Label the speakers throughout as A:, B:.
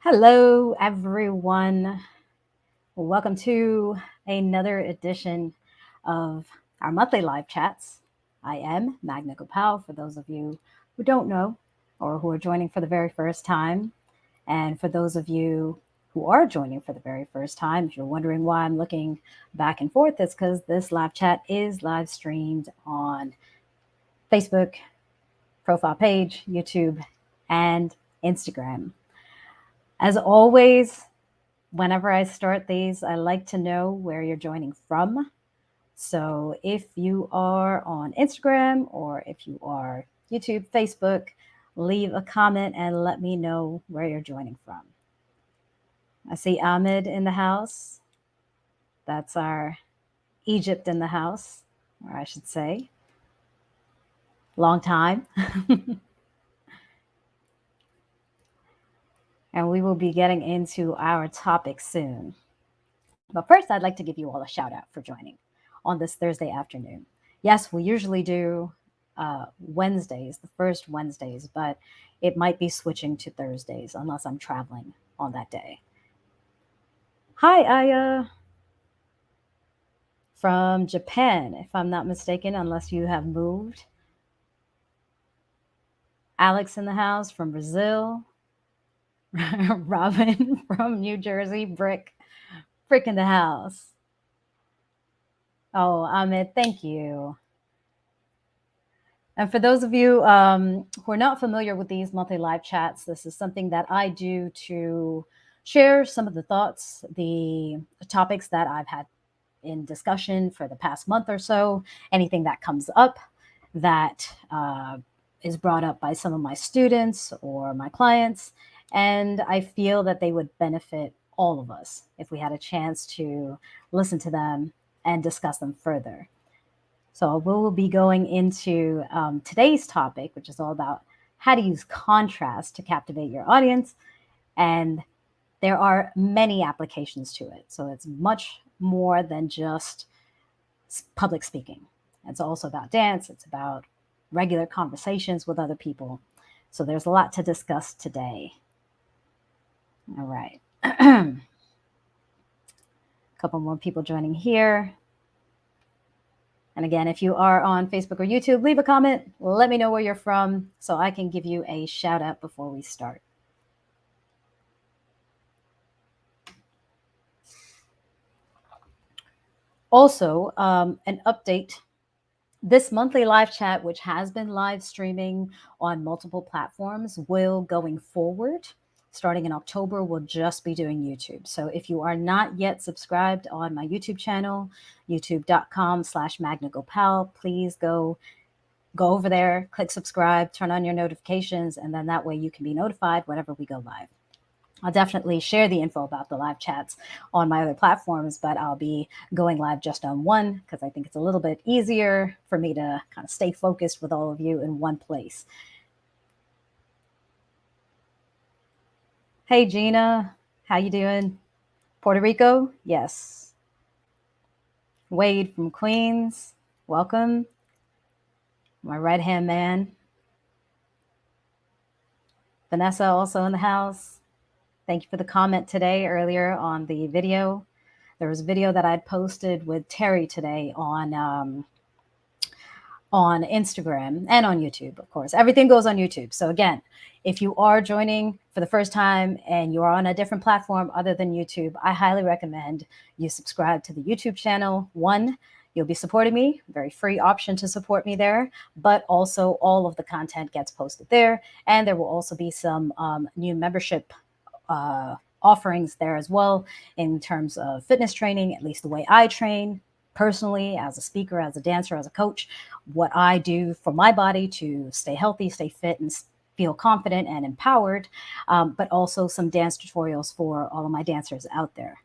A: Hello, everyone. Welcome to another edition of our monthly live chats. I am Magna Gopal, for those of you who don't know or who are joining for the very first time. And for those of you who are joining for the very first time, if you're wondering why I'm looking back and forth, it's because this live chat is live streamed on Facebook, profile page, YouTube, and Instagram. As always, whenever I start these, I like to know where you're joining from. So if you are on Instagram or if you are YouTube, Facebook, leave a comment and let me know where you're joining from. I see Ahmed in the house. That's our Egypt in the house, or I should say, long time. And we will be getting into our topic soon. But first, I'd like to give you all a shout out for joining on this Thursday afternoon. Yes, we usually do Wednesdays, the first Wednesdays, but it might be switching to Thursdays unless I'm traveling on that day. Hi, Aya from Japan, if I'm not mistaken, unless you have moved. Alex in the house from Brazil. Robin from New Jersey. Brick in the house. Oh, Ahmed, thank you. And for those of you who are not familiar with these monthly live chats, this is something that I do to share some of the thoughts, the topics that I've had in discussion for the past month or so, anything that comes up that is brought up by some of my students or my clients. And I feel that they would benefit all of us if we had a chance to listen to them and discuss them further. So we will be going into today's topic, which is all about how to use contrast to captivate your audience. And there are many applications to it. So it's much more than just public speaking. It's also about dance. It's about regular conversations with other people. So there's a lot to discuss today. All right. A couple more people joining here. And again, if you are on Facebook or YouTube, leave a comment. Let me know where you're from so I can give you a shout out before we start. Also, an update. This monthly live chat, which has been live streaming on multiple platforms, will going forward, starting in October, we'll just be doing YouTube. So if you are not yet subscribed on my YouTube channel, youtube.com/Magna Gopal, please go over there, click subscribe, turn on your notifications, and then that way you can be notified whenever we go live. I'll definitely share the info about the live chats on my other platforms, but I'll be going live just on one because I think it's a little bit easier for me to kind of stay focused with all of you in one place. Hey, Gina, how you doing? Puerto Rico? Yes. Wade from Queens, welcome. My right-hand man. Vanessa also in the house. Thank you for the comment today earlier on the video. There was a video that I'd posted with Terry today on Instagram and on YouTube, of course. Everything goes on YouTube. So again, if you are joining for the first time and you're on a different platform other than YouTube, I highly recommend you subscribe to the YouTube channel. One, you'll be supporting me, very free option to support me there, but also all of the content gets posted there. And there will also be some new membership offerings there as well in terms of fitness training, at least the way I train personally as a speaker, as a dancer, as a coach, what I do for my body to stay healthy, stay fit, and feel confident and empowered, but also some dance tutorials for all of my dancers out there.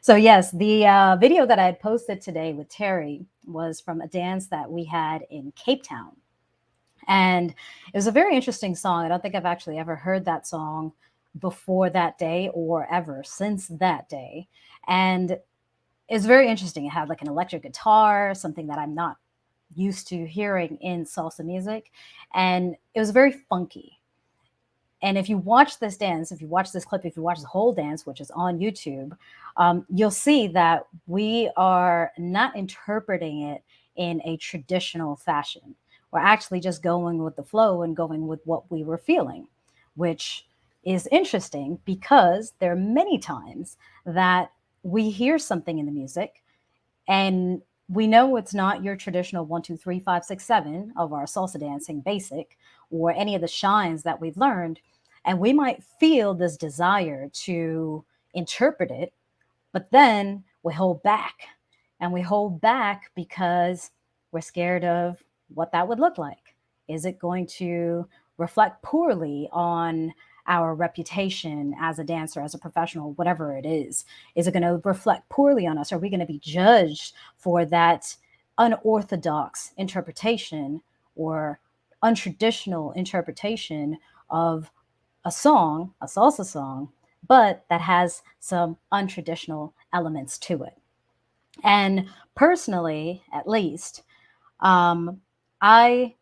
A: So yes, the video that I had posted today with Terry was from a dance that we had in Cape Town. And it was a very interesting song. I don't think I've actually ever heard that song before that day or ever since that day. And it's very interesting. It had like an electric guitar, something that I'm not used to hearing in salsa music. And it was very funky. And if you watch this dance, if you watch this clip, if you watch the whole dance, which is on YouTube, you'll see that we are not interpreting it in a traditional fashion. We're actually just going with the flow and going with what we were feeling, which is interesting because there are many times that we hear something in the music and we know it's not your traditional 1, 2, 3, 5, 6, 7 of our salsa dancing basic or any of the shines that we've learned. And we might feel this desire to interpret it, but then we hold back. And we hold back because we're scared of what that would look like. Is it going to reflect poorly on our reputation as a dancer, as a professional, whatever it is? Is it going to reflect poorly on us? Are we going to be judged for that unorthodox interpretation or untraditional interpretation of a song, a salsa song, but that has some untraditional elements to it? And personally, at least, um, I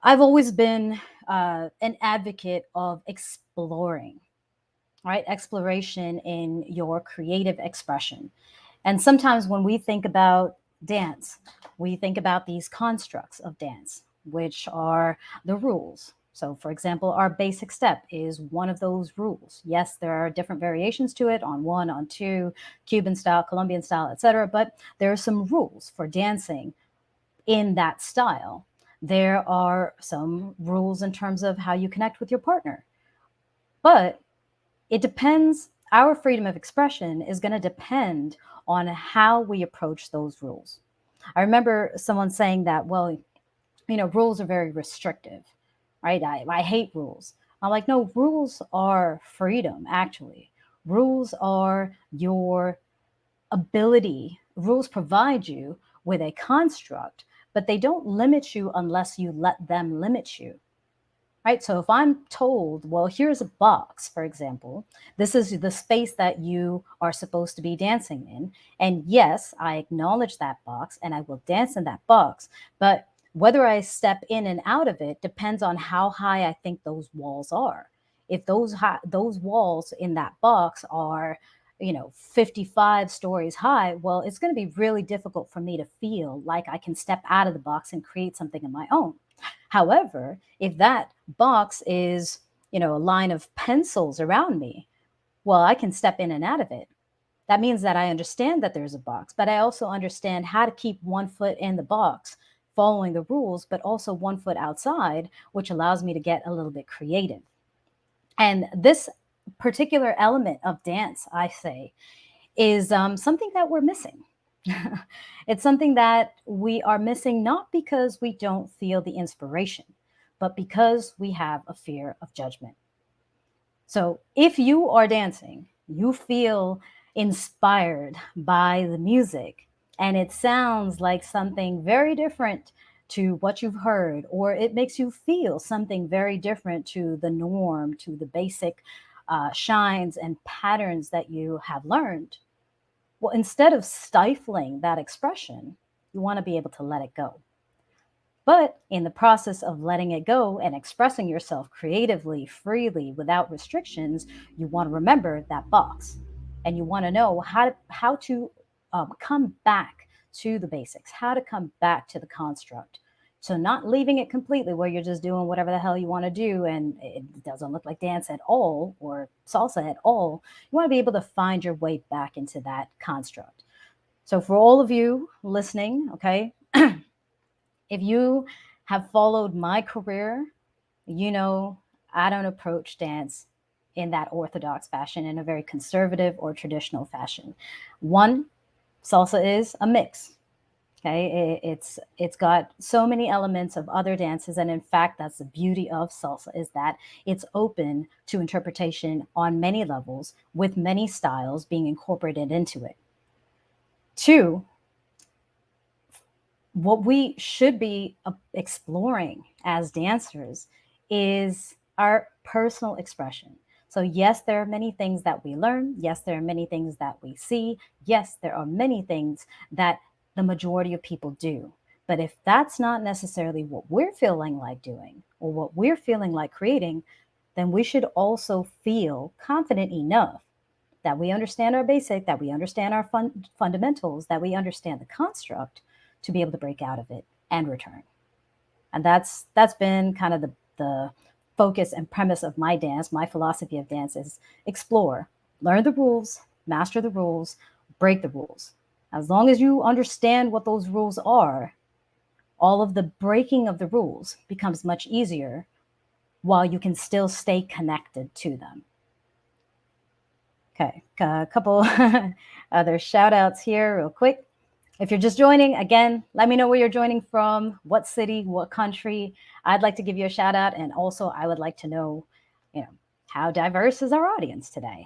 A: I've always been an advocate of exploring, right? Exploration in your creative expression. And sometimes when we think about dance, we think about these constructs of dance, which are the rules. So, for example, our basic step is one of those rules. Yes, there are different variations to it on one, on two, Cuban style, Colombian style, etc. But there are some rules for dancing in that style. There are some rules in terms of how you connect with your partner. But it depends, our freedom of expression is going to depend on how we approach those rules. I remember someone saying that, well, rules are very restrictive, right? I hate rules. I'm like, no, rules are freedom, actually. Rules are your ability. Rules provide you with a construct, but they don't limit you unless you let them limit you. Right. So if I'm told, well, here's a box, for example, this is the space that you are supposed to be dancing in. And yes, I acknowledge that box and I will dance in that box. But whether I step in and out of it depends on how high I think those walls are. If those walls in that box are 55 stories high, well, it's going to be really difficult for me to feel like I can step out of the box and create something of my own. However, if that box is, a line of pencils around me, well, I can step in and out of it. That means that I understand that there's a box, but I also understand how to keep one foot in the box, following the rules, but also one foot outside, which allows me to get a little bit creative. And this particular element of dance, I say, is something that we're missing. It's something that we are missing not because we don't feel the inspiration, but because we have a fear of judgment. So if you are dancing, you feel inspired by the music, and it sounds like something very different to what you've heard, or it makes you feel something very different to the norm, to the basic shines and patterns that you have learned. Well, instead of stifling that expression, you want to be able to let it go. But in the process of letting it go and expressing yourself creatively, freely, without restrictions, you want to remember that box. And you want to know how to come back to the basics, how to come back to the construct. So, not leaving it completely where you're just doing whatever the hell you want to do and it doesn't look like dance at all or salsa at all. You want to be able to find your way back into that construct. So, for all of you listening, okay, if you have followed my career, you know I don't approach dance in that orthodox fashion, in a very conservative or traditional fashion. One, salsa is a mix. Okay, it's got so many elements of other dances, and in fact, that's the beauty of salsa, is that it's open to interpretation on many levels, with many styles being incorporated into it. Two, what we should be exploring as dancers is our personal expression. So, yes, there are many things that we learn. Yes, there are many things that we see. Yes, there are many things that the majority of people do. But if that's not necessarily what we're feeling like doing or what we're feeling like creating, then we should also feel confident enough that we understand our basic, that we understand our fundamentals, that we understand the construct to be able to break out of it and return. And that's been kind of the focus and premise of my dance. My philosophy of dance is explore, learn the rules, master the rules, break the rules. As long as you understand what those rules are, all of the breaking of the rules becomes much easier while you can still stay connected to them. Okay, a couple other shout outs here real quick. If you're just joining, again, let me know where you're joining from, what city, what country. I'd like to give you a shout out. And also I would like to know, how diverse is our audience today?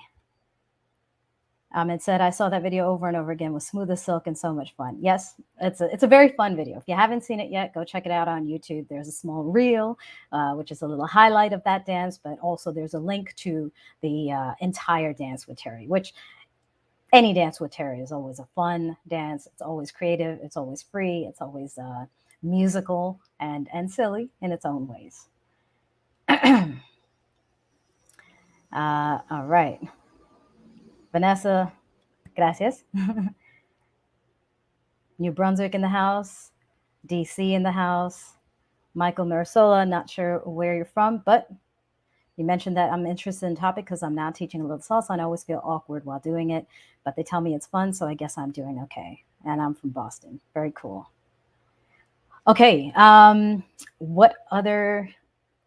A: It said, I saw that video over and over again, was smooth as silk and so much fun. Yes, it's a very fun video. If you haven't seen it yet, go check it out on YouTube. There's a small reel, which is a little highlight of that dance, but also there's a link to the entire dance with Terry, which any dance with Terry is always a fun dance. It's always creative. It's always free. It's always musical and silly in its own ways. All right. Vanessa, gracias. New Brunswick in the house. DC in the house. Michael Mirasola, not sure where you're from, but you mentioned that I'm interested in the topic because I'm now teaching a little salsa and I always feel awkward while doing it, but they tell me it's fun, so I guess I'm doing okay. And I'm from Boston. Very cool. Okay, what other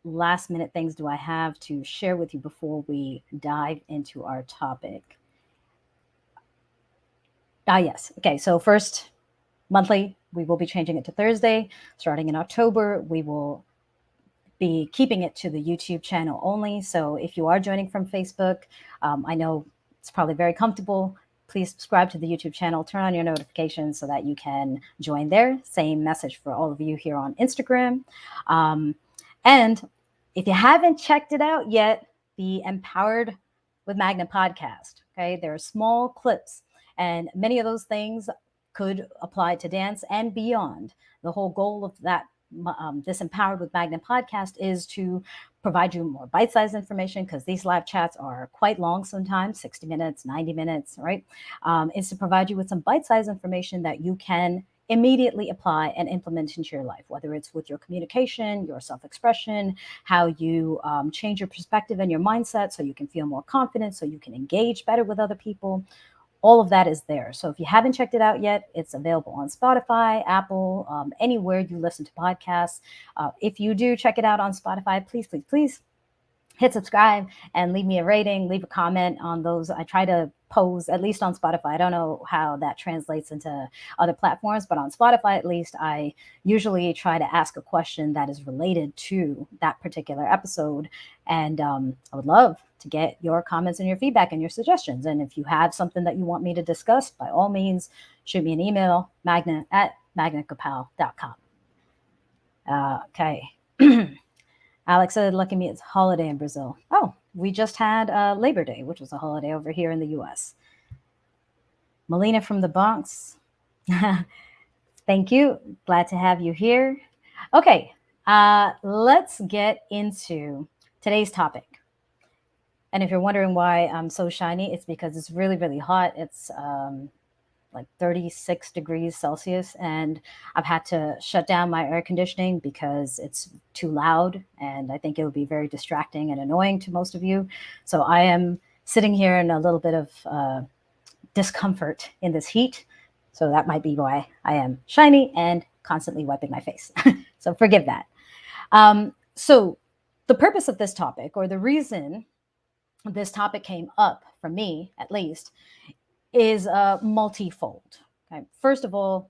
A: last minute things do I have to share with you before we dive into our topic? Yes. Okay, so first, monthly, we will be changing it to Thursday. Starting in October, we will be keeping it to the YouTube channel only. So if you are joining from Facebook, I know it's probably very comfortable. Please subscribe to the YouTube channel, turn on your notifications so that you can join there. Same message for all of you here on Instagram. And if you haven't checked it out yet, the Empowered with Magna podcast, okay? There are small clips and many of those things could apply to dance and beyond. The whole goal of that this Empowered with Magna podcast is to provide you more bite-sized information, because these live chats are quite long sometimes, 60 minutes, 90 minutes, right? Is to provide you with some bite-sized information that you can immediately apply and implement into your life, whether it's with your communication, your self-expression, how you change your perspective and your mindset so you can feel more confident, so you can engage better with other people. All of that is there. So if you haven't checked it out yet, it's available on Spotify, Apple, anywhere you listen to podcasts. If you do check it out on Spotify, please, please, please hit subscribe and leave me a rating, leave a comment on those. I try to pose, at least on Spotify. I don't know how that translates into other platforms, but on Spotify, at least, I usually try to ask a question that is related to that particular episode. And I would love to get your comments and your feedback and your suggestions. And if you have something that you want me to discuss, by all means, shoot me an email, magna@magnagopal.com. Okay. Alex said, lucky me, it's holiday in Brazil. Oh, we just had Labor Day, which was a holiday over here in the US. Melina from the Bronx. Thank you. Glad to have you here. Okay, let's get into today's topic. And if you're wondering why I'm so shiny, it's because it's really, really hot. It's like 36 degrees Celsius, and I've had to shut down my air conditioning because it's too loud, and I think it would be very distracting and annoying to most of you. So I am sitting here in a little bit of discomfort in this heat. So that might be why I am shiny and constantly wiping my face. So forgive that. So the purpose of this topic, or the reason this topic came up for me, at least, is multifold. Okay. First of all,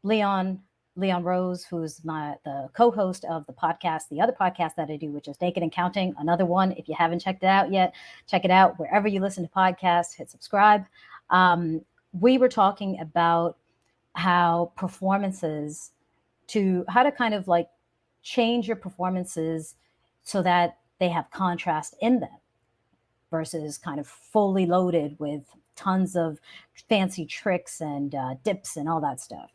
A: Leon Rose, who's the co-host of the podcast, the other podcast that I do, which is Naked and Counting, another one. If you haven't checked it out yet, check it out wherever you listen to podcasts. Hit subscribe. We were talking about how to kind of like change your performances so that they have contrast in them, versus kind of fully loaded with tons of fancy tricks and dips and all that stuff.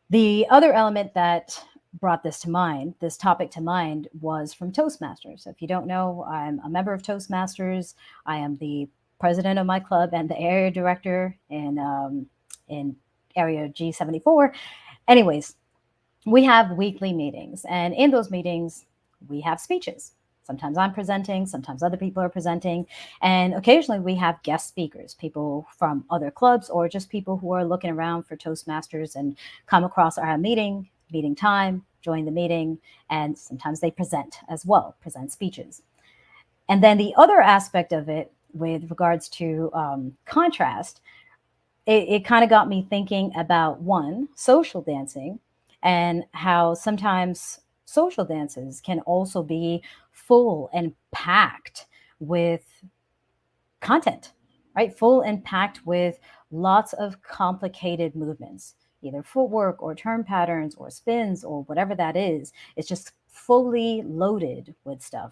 A: The other element that brought this topic to mind, was from Toastmasters. If you don't know, I'm a member of Toastmasters. I am the president of my club and the area director in area G74. Anyways, we have weekly meetings, and in those meetings, we have speeches. Sometimes I'm presenting, sometimes other people are presenting, and occasionally we have guest speakers, people from other clubs or just people who are looking around for Toastmasters and come across our meeting time, join the meeting, and sometimes they present as well, present speeches. And then the other aspect of it, with regards to contrast, it kind of got me thinking about, one, social dancing, and how sometimes social dances can also be full and packed with content, right? Full and packed with lots of complicated movements, either footwork or turn patterns or spins or whatever that is. It's just fully loaded with stuff.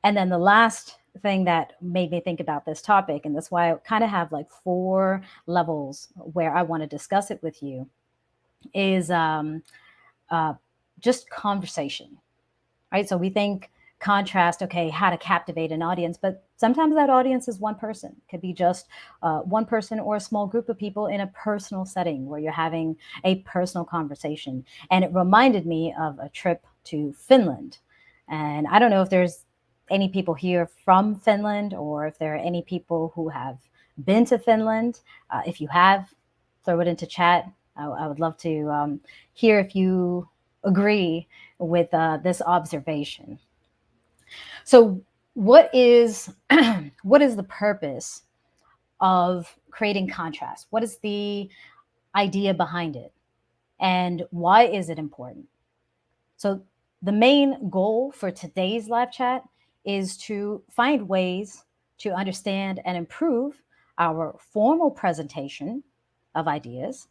A: And then the last thing that made me think about this topic, and that's why I kind of have like 4 levels where I want to discuss it with you, is uh, just conversation, right? So we think contrast, okay, how to captivate an audience, but sometimes that audience is one person. It could be just one person or a small group of people in a personal setting where you're having a personal conversation. And it reminded me of a trip to Finland. And I don't know if there's any people here from Finland, or if there are any people who have been to Finland. If you have, throw it into chat. I would love to hear if you agree with this observation. So, what is what is the purpose of creating contrast? What is the idea behind it, and why is it important? So, the main goal for today's live chat is to find ways to understand and improve our formal presentation of ideas,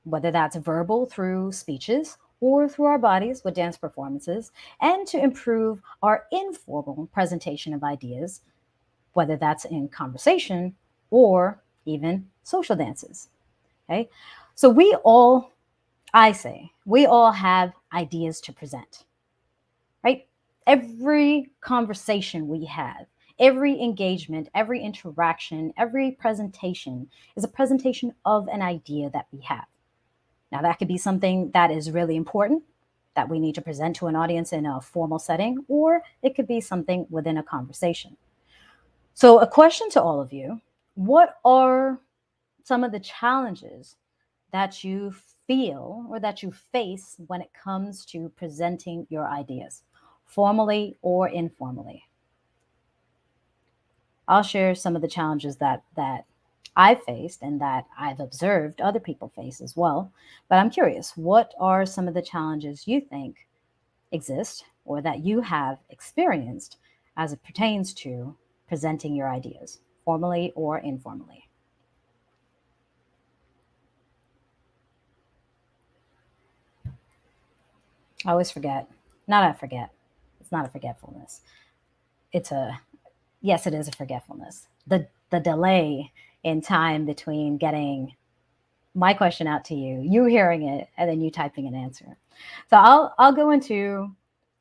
A: whether that's verbal through speeches or through our bodies with dance performances, and to improve our informal presentation of ideas, whether that's in conversation or even social dances. Okay. So we all have ideas to present, right? Every conversation we have, every engagement, every interaction, every presentation is a presentation of an idea that we have. Now, that could be something that is really important that we need to present to an audience in a formal setting, or it could be something within a conversation. So, a question to all of you: what are some of the challenges that you feel or that you face when it comes to presenting your ideas, formally or informally? I'll share some of the challenges that I've faced and that I've observed other people face as well. But I'm curious, what are some of the challenges you think exist or that you have experienced as it pertains to presenting your ideas, formally or informally? I always forget. Not I forget. It's not a forgetfulness. It's a Yes, it is a forgetfulness. The delay in time between getting my question out to you, you hearing it, and then you typing an answer. So I'll go into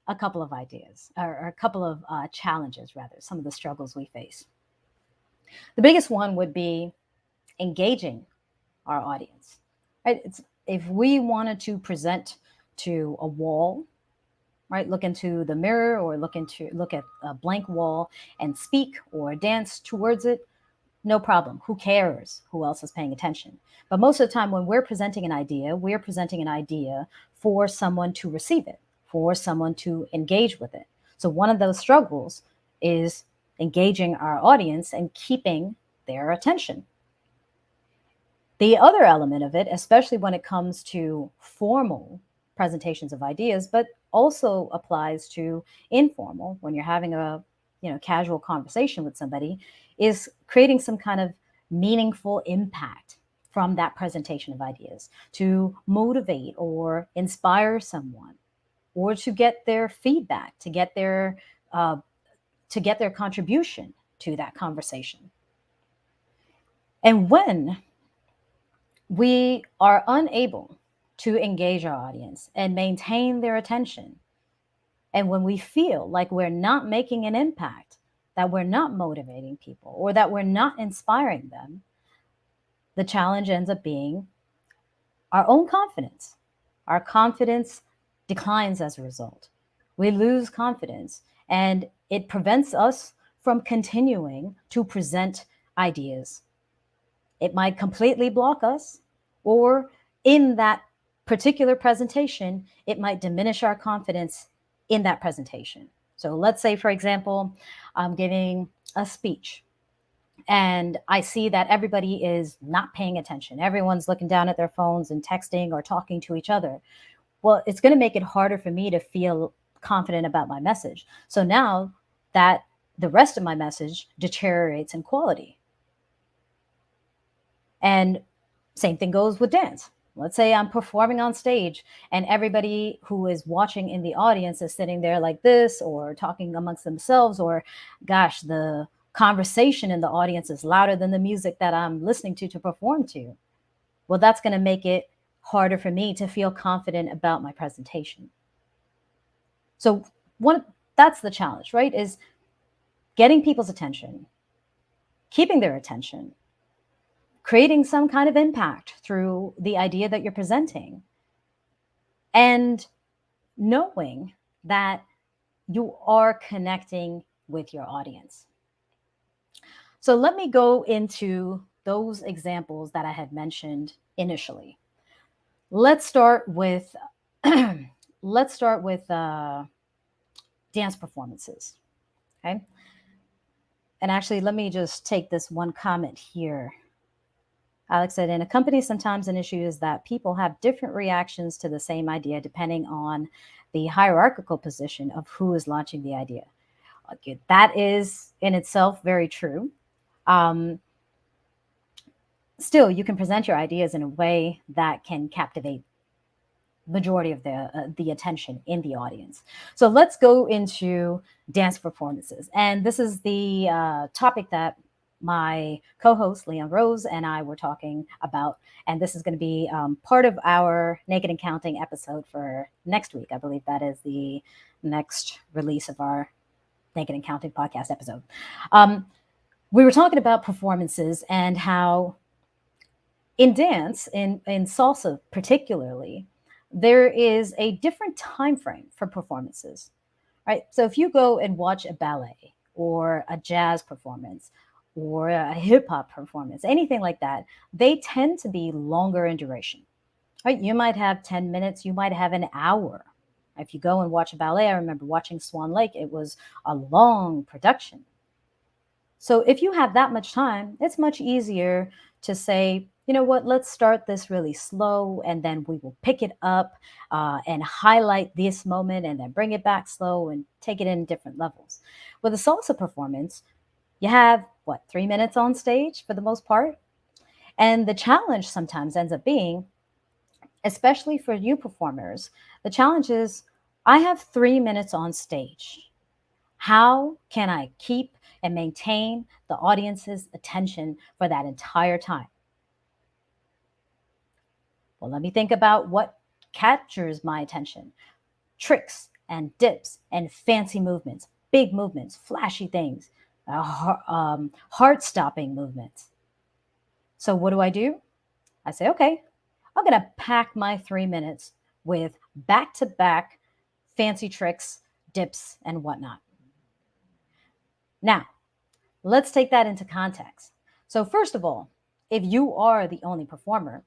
A: a couple of ideas, or a couple of challenges, rather, some of the struggles we face. The biggest one would be engaging our audience. Right? If we wanted to present to a wall, right, look into the mirror or look at a blank wall and speak or dance towards it, no problem. Who cares who else is paying attention? But most of the time, when we're presenting an idea for someone to receive it, for someone to engage with it. So one of those struggles is engaging our audience and keeping their attention. The other element of it, especially when it comes to formal presentations of ideas, but also applies to informal, when you're having a casual conversation with somebody, is creating some kind of meaningful impact from that presentation of ideas to motivate or inspire someone, or to get their feedback, uh, to get their contribution to that conversation. And when we are unable to engage our audience and maintain their attention. And when we feel like we're not making an impact, that we're not motivating people, or that we're not inspiring them, the challenge ends up being our own confidence. Our confidence declines as a result. We lose confidence, and it prevents us from continuing to present ideas. It might completely block us, or in that particular presentation, it might diminish our confidence in that presentation. So let's say, for example, I'm giving a speech and I see that everybody is not paying attention. Everyone's looking down at their phones and texting or talking to each other. Well, it's going to make it harder for me to feel confident about my message. So now that the rest of my message deteriorates in quality. And same thing goes with dance. Let's say I'm performing on stage and everybody who is watching in the audience is sitting there like this or talking amongst themselves, or gosh, the conversation in the audience is louder than the music that I'm listening to perform to. Well, that's going to make it harder for me to feel confident about my presentation. So that's the challenge, right? Is getting people's attention, keeping their attention, creating some kind of impact through the idea that you're presenting, and knowing that you are connecting with your audience. So let me go into those examples that I had mentioned initially. Let's start with let's start with dance performances. Okay. And actually, let me just take this one comment here. Alex said, in a company, sometimes an issue is that people have different reactions to the same idea depending on the hierarchical position of who is launching the idea. Okay, that is in itself very true. Still, you can present your ideas in a way that can captivate majority of the attention in the audience. So let's go into dance performances, and this is the topic that my co-host Leon Rose and I were talking about, and this is going to be part of our Naked and Counting episode for next week. I believe that is the next release of our Naked and Counting podcast episode. We were talking about performances and how in dance, in salsa particularly, there is a different time frame for performances, right? So if you go and watch a ballet or a jazz performance or a hip hop performance, anything like that, they tend to be longer in duration, right? You might have 10 minutes, you might have an hour. If you go and watch a ballet, I remember watching Swan Lake, it was a long production. So if you have that much time, it's much easier to say, you know what, let's start this really slow and then we will pick it up and highlight this moment and then bring it back slow and take it in different levels. With a salsa performance, you have, 3 minutes on stage for the most part? And the challenge sometimes ends up being, especially for new performers, the challenge is I have 3 minutes on stage. How can I keep and maintain the audience's attention for that entire time? Well, let me think about what captures my attention. Tricks and dips and fancy movements, big movements, flashy things, heart-stopping movements. So what do? I say, okay, I'm going to pack my 3 minutes with back-to-back fancy tricks, dips, and whatnot. Now, let's take that into context. So first of all, if you are the only performer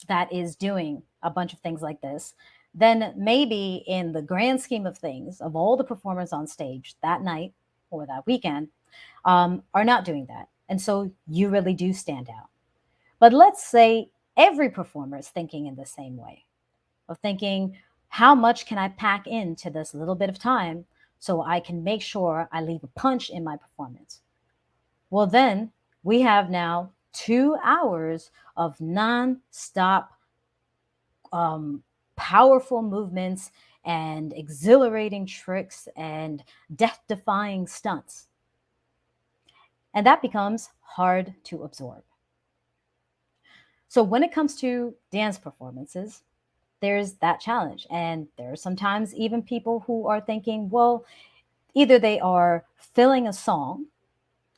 A: that is doing a bunch of things like this, then maybe in the grand scheme of things, of all the performers on stage that night or that weekend, are not doing that. And so you really do stand out. But let's say every performer is thinking in the same way, of thinking, how much can I pack into this little bit of time so I can make sure I leave a punch in my performance? Well, then we have now 2 hours of non-stop powerful movements and exhilarating tricks and death-defying stunts. And that becomes hard to absorb. So when it comes to dance performances, there's that challenge. And there are sometimes even people who are thinking, well, either they are filling a song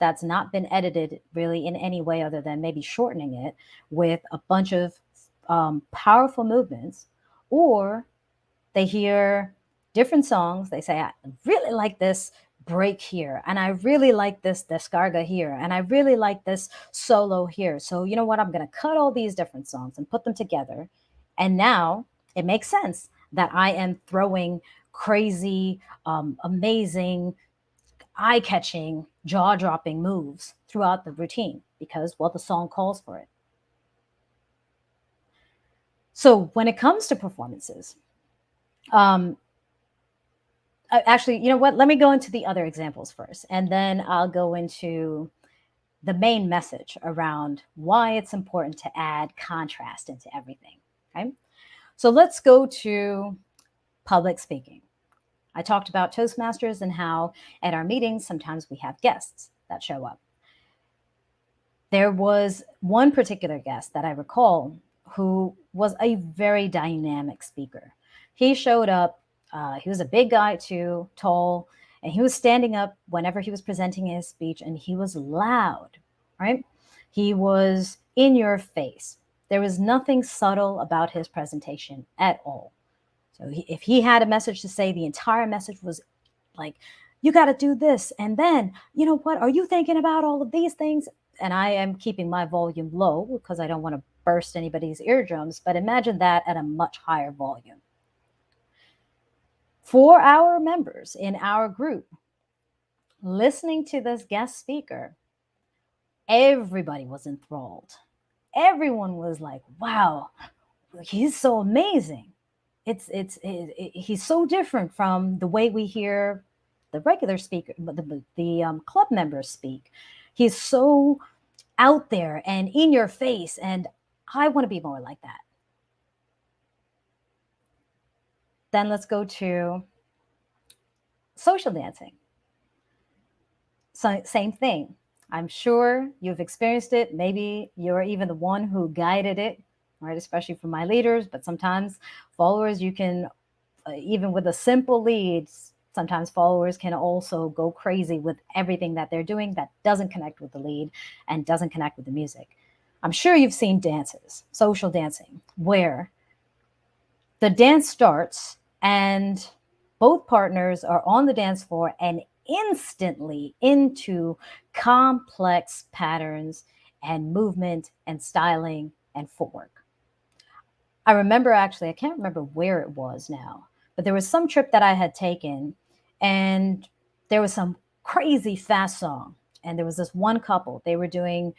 A: that's not been edited really in any way other than maybe shortening it with a bunch of powerful movements, or they hear different songs. They say, I really like this break here, and I really like this descarga here, and I really like this solo here. So, you know what? I'm going to cut all these different songs and put them together. And now it makes sense that I am throwing crazy, amazing, eye catching, jaw dropping moves throughout the routine because, well, the song calls for it. So, when it comes to performances, um, actually, you know what? Let me go into the other examples first, and then I'll go into the main message around why it's important to add contrast into everything. Okay. So let's go to public speaking. I talked about Toastmasters and how at our meetings, sometimes we have guests that show up. There was one particular guest that I recall who was a very dynamic speaker. He showed up, he was a big guy too, tall, and he was standing up whenever he was presenting his speech, and he was loud, right? He was in your face. There was nothing subtle about his presentation at all. So if he had a message to say, the entire message was like, you got to do this. And then, you know what? Are you thinking about all of these things? And I am keeping my volume low because I don't want to burst anybody's eardrums. But imagine that at a much higher volume. For our members in our group, listening to this guest speaker, everybody was enthralled. Everyone was like, wow, he's so amazing. He's so different from the way we hear the regular speaker, the club members speak. He's so out there and in your face, and I want to be more like that. Then let's go to social dancing. So, same thing. I'm sure you've experienced it. Maybe you're even the one who guided it, right? Especially for my leaders, but sometimes followers, you can even with a simple lead, sometimes followers can also go crazy with everything that they're doing that doesn't connect with the lead and doesn't connect with the music. I'm sure you've seen dances, social dancing, where the dance starts and both partners are on the dance floor and instantly into complex patterns and movement and styling and footwork. I remember actually, I can't remember where it was now, but there was some trip that I had taken, and there was some crazy fast song. And there was this one couple, they were doing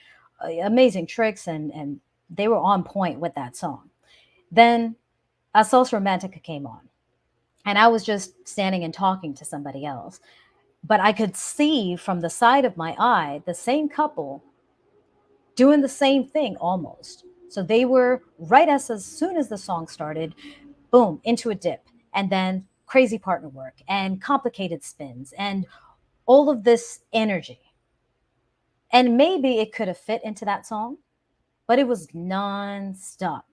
A: amazing tricks, and they were on point with that song. Then a Salsa Romantica came on, and I was just standing and talking to somebody else. But I could see from the side of my eye the same couple doing the same thing almost. So they were right as soon as the song started, boom, into a dip, and then crazy partner work and complicated spins and all of this energy. And maybe it could have fit into that song, but it was nonstop.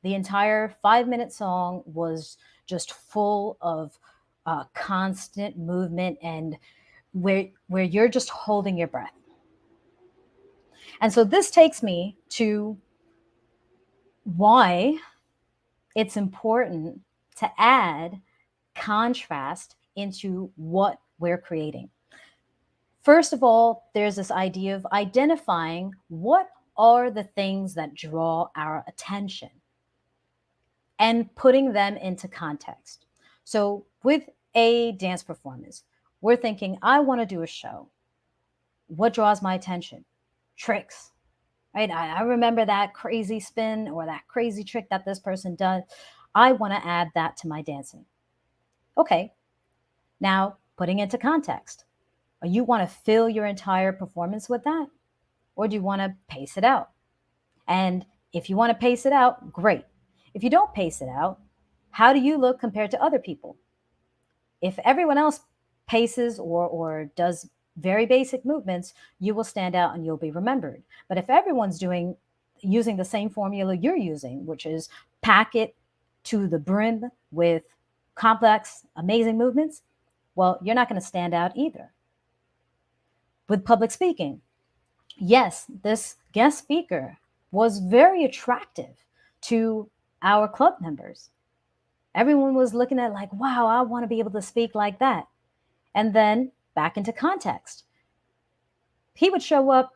A: The entire 5 minute song was just full of constant movement and where you're just holding your breath. And so this takes me to why it's important to add contrast into what we're creating. First of all, there's this idea of identifying what are the things that draw our attention and putting them into context. So, with a dance performance, we're thinking, I want to do a show. What draws my attention? Tricks, right? I remember that crazy spin or that crazy trick that this person does. I want to add that to my dancing. Okay, now putting into context. You want to fill your entire performance with that? Or do you want to pace it out? And if you want to pace it out, great. If you don't pace it out, how do you look compared to other people? If everyone else paces or does very basic movements, you will stand out and you'll be remembered. But if everyone's doing using the same formula you're using, which is pack it to the brim with complex, amazing movements, well, you're not going to stand out either. With public speaking, yes, this guest speaker was very attractive to our club members. Everyone was looking at like, wow, I want to be able to speak like that. And then back into context. He would show up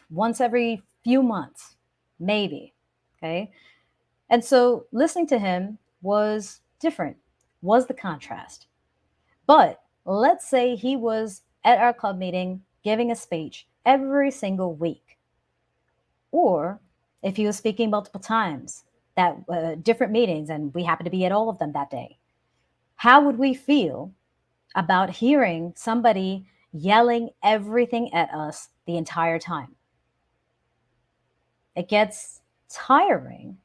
A: once every few months, maybe. Okay. And so listening to him was different, was the contrast. But let's say he was at our club meeting giving a speech every single week. Or if he was speaking multiple times at different meetings and we happened to be at all of them that day, how would we feel about hearing somebody yelling everything at us the entire time? It gets tiring,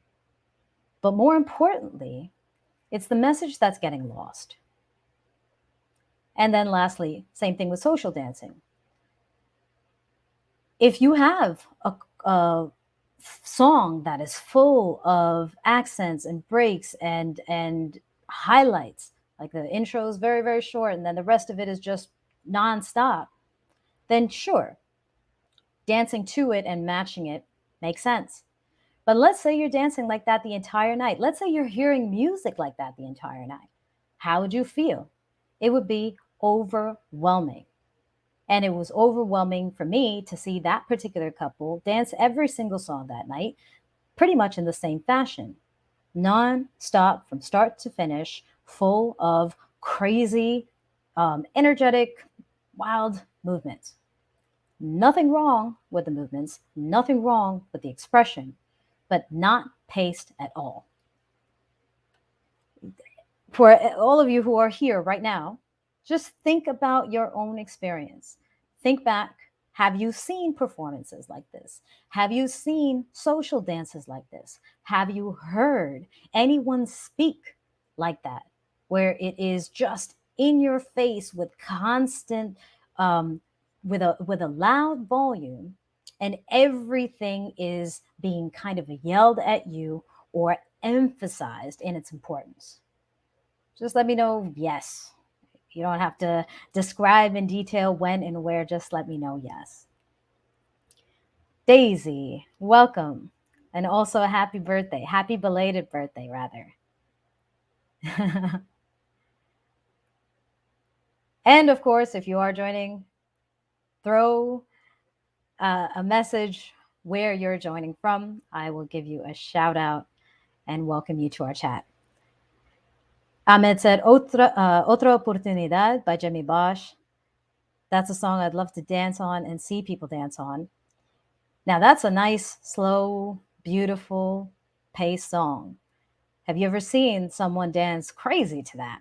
A: but more importantly, it's the message that's getting lost. And then lastly, same thing with social dancing. If you have a song that is full of accents and breaks and highlights, like the intro is very, very short and then the rest of it is just nonstop, then sure, dancing to it and matching it makes sense. But let's say you're dancing like that the entire night. Let's say you're hearing music like that the entire night. How would you feel? It would be overwhelming. And it was overwhelming for me to see that particular couple dance every single song that night, pretty much in the same fashion, non-stop from start to finish, full of crazy, energetic, wild movements. Nothing wrong with the movements, nothing wrong with the expression, but not paced at all. For all of you who are here right now, just think about your own experience. Think back. Have you seen performances like this? Have you seen social dances like this? Have you heard anyone speak like that, where it is just in your face with constant, with a loud volume, and everything is being kind of yelled at you or emphasized in its importance? Just let me know yes. You don't have to describe in detail when and where, just let me know yes. Daisy, welcome. And also a happy birthday. Happy belated birthday, rather. And of course, if you are joining, throw a message where you're joining from. I will give you a shout out and welcome you to our chat. Ahmed said, Otra Oportunidad by Jimmy Bosch. That's a song I'd love to dance on and see people dance on. Now, that's a nice, slow, beautiful paced song. Have you ever seen someone dance crazy to that?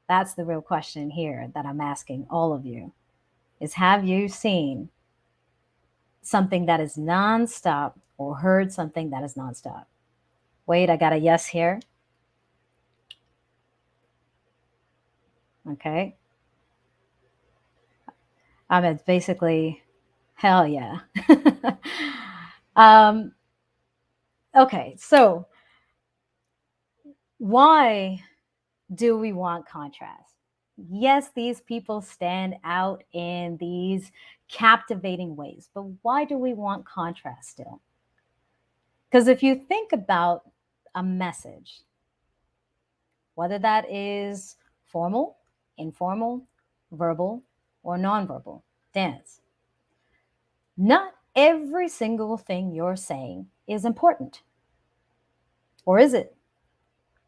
A: That's the real question here that I'm asking all of you, is have you seen something that is nonstop or heard something that is nonstop? Wait, I got a yes here. Okay. It's basically, hell yeah. Okay, so why do we want contrast? Yes, these people stand out in these captivating ways, but why do we want contrast still? Because if you think about a message, whether that is formal, informal, verbal, or nonverbal dance, not every single thing you're saying is important. Or is it?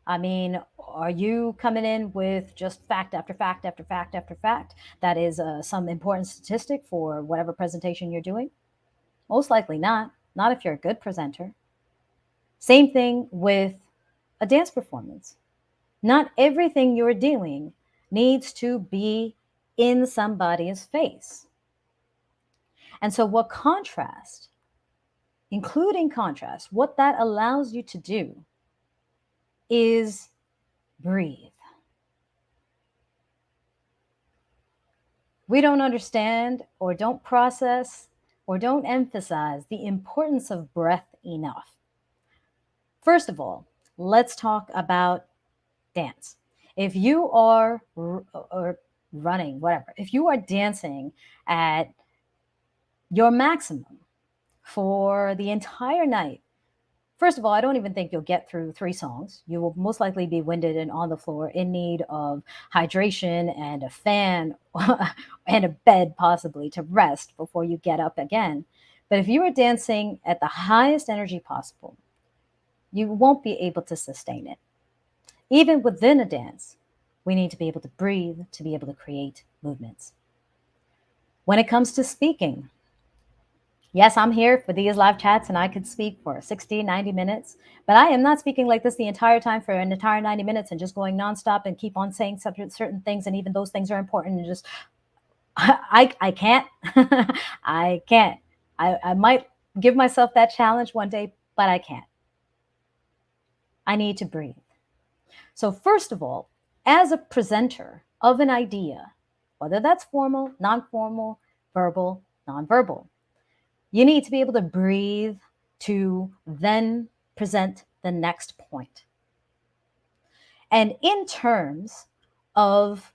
A: I mean, are you coming in with just fact after fact after fact after fact that is some important statistic for whatever presentation you're doing? Most likely not. Not if you're a good presenter. Same thing with a dance performance. Not everything you're doing needs to be in somebody's face. And so, what contrast, including contrast, what that allows you to do is breathe. We don't understand or don't process or don't emphasize the importance of breath enough. First of all, let's talk about dance. If you are or running, whatever, if you are dancing at your maximum for the entire night, first of all, I don't even think you'll get through 3 songs. You will most likely be winded and on the floor in need of hydration and a fan and a bed, possibly, to rest before you get up again. But if you are dancing at the highest energy possible, you won't be able to sustain it. Even within a dance, we need to be able to breathe to be able to create movements. When it comes to speaking, yes, I'm here for these live chats and I could speak for 60, 90 minutes, but I am not speaking like this the entire time for an entire 90 minutes and just going nonstop and keep on saying certain things. And even those things are important and just, I can't, I can't. I might give myself that challenge one day, but I can't. I need to breathe. So first of all, as a presenter of an idea, whether that's formal, non-formal, verbal, non-verbal, you need to be able to breathe to then present the next point. And in terms of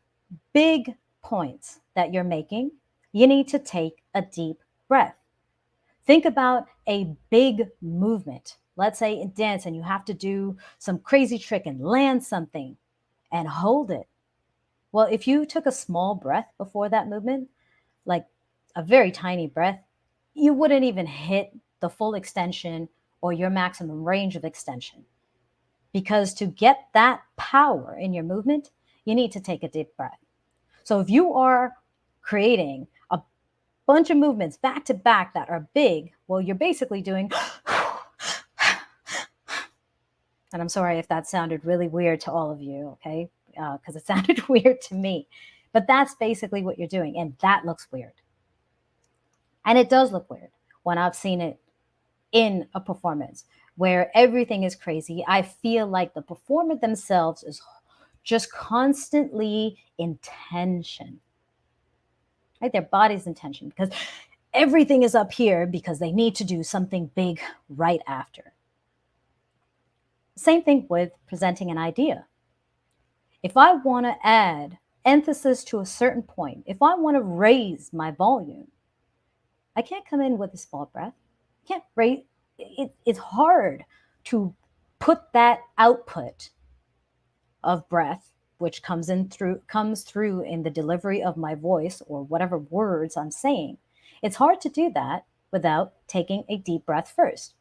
A: big points that you're making, you need to take a deep breath. Think about a big movement. Let's say in dance and you have to do some crazy trick and land something and hold it. Well, if you took a small breath before that movement, like a very tiny breath, you wouldn't even hit the full extension or your maximum range of extension. Because to get that power in your movement, you need to take a deep breath. So if you are creating a bunch of movements back to back that are big, well, you're basically doing, and I'm sorry if that sounded really weird to all of you, okay? Because it sounded weird to me. But that's basically what you're doing, and that looks weird. And it does look weird when I've seen it in a performance where everything is crazy. I feel like the performer themselves is just constantly in tension, right? Their body's in tension because everything is up here because they need to do something big right after. Same thing with presenting an idea. If I want to add emphasis to a certain point, if I want to raise my volume, I can't come in with a small breath. I can't raise. It's hard to put that output of breath, which comes through in the delivery of my voice or whatever words I'm saying. It's hard to do that without taking a deep breath first.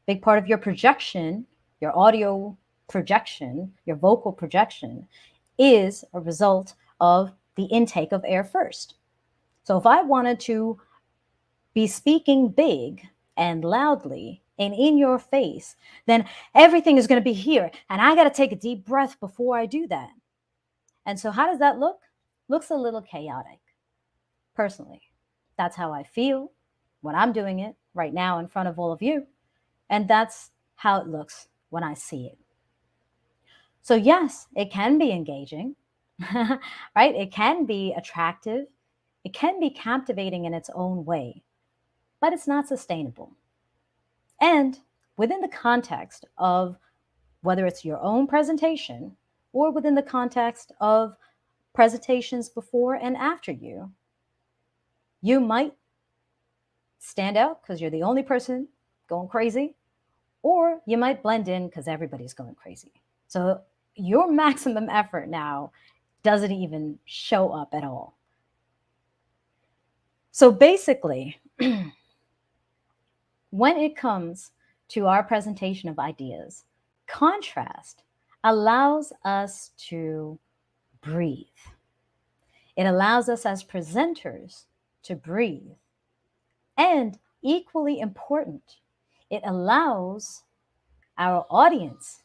A: Big part of your projection, your audio projection, your vocal projection, is a result of the intake of air first. So if I wanted to be speaking big and loudly and in your face, then everything is going to be here. And I got to take a deep breath before I do that. And so how does that look? Looks a little chaotic. Personally, that's how I feel when I'm doing it right now in front of all of you. And that's how it looks when I see it. So yes, it can be engaging, right? It can be attractive. It can be captivating in its own way, but it's not sustainable. And within the context of whether it's your own presentation or within the context of presentations before and after you, you might stand out because you're the only person going crazy, or you might blend in because everybody's going crazy. So your maximum effort now doesn't even show up at all. So basically, when it comes to our presentation of ideas, contrast allows us to breathe. It allows us as presenters to breathe. And equally important, it allows our audience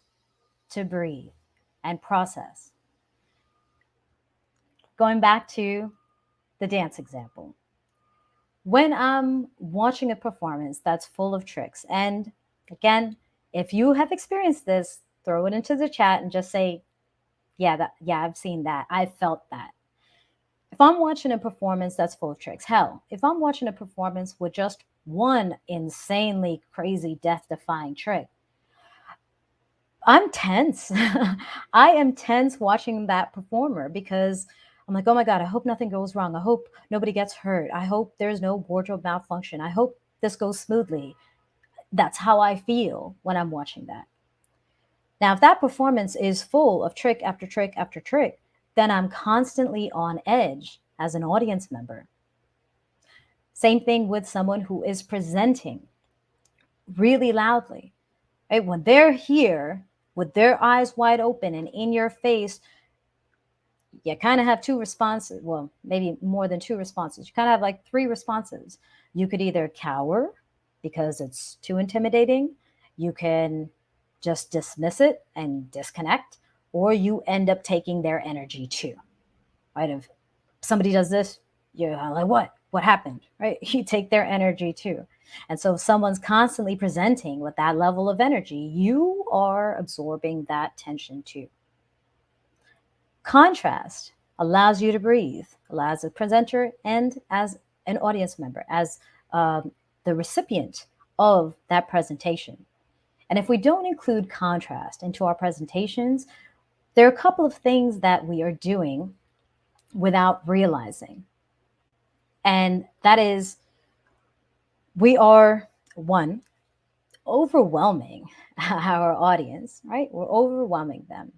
A: to breathe and process. Going back to the dance example. When I'm watching a performance that's full of tricks, and again, if you have experienced this, throw it into the chat and just say, yeah, I've seen that. I've felt that. If I'm watching a performance that's full of tricks, hell, if I'm watching a performance with just one insanely crazy death defying trick, I'm tense. I am tense watching that performer because I'm like, oh my God, I hope nothing goes wrong. I hope nobody gets hurt. I hope there's no wardrobe malfunction. I hope this goes smoothly. That's how I feel when I'm watching that. Now, if that performance is full of trick after trick after trick, then I'm constantly on edge as an audience member. Same thing with someone who is presenting really loudly. Right? When they're here with their eyes wide open and in your face, you kind of have two responses. Well, maybe more than two responses. You kind of have like three responses. You could either cower because it's too intimidating, you can just dismiss it and disconnect, or you end up taking their energy too. Right? If somebody does this, you're like, what happened, right? You take their energy too. And so if someone's constantly presenting with that level of energy, you are absorbing that tension too. Contrast allows you to breathe, allows the presenter and as an audience member, as the recipient of that presentation. And if we don't include contrast into our presentations, there are a couple of things that we are doing without realizing. And that is, we are, one, overwhelming our audience, right? We're overwhelming them.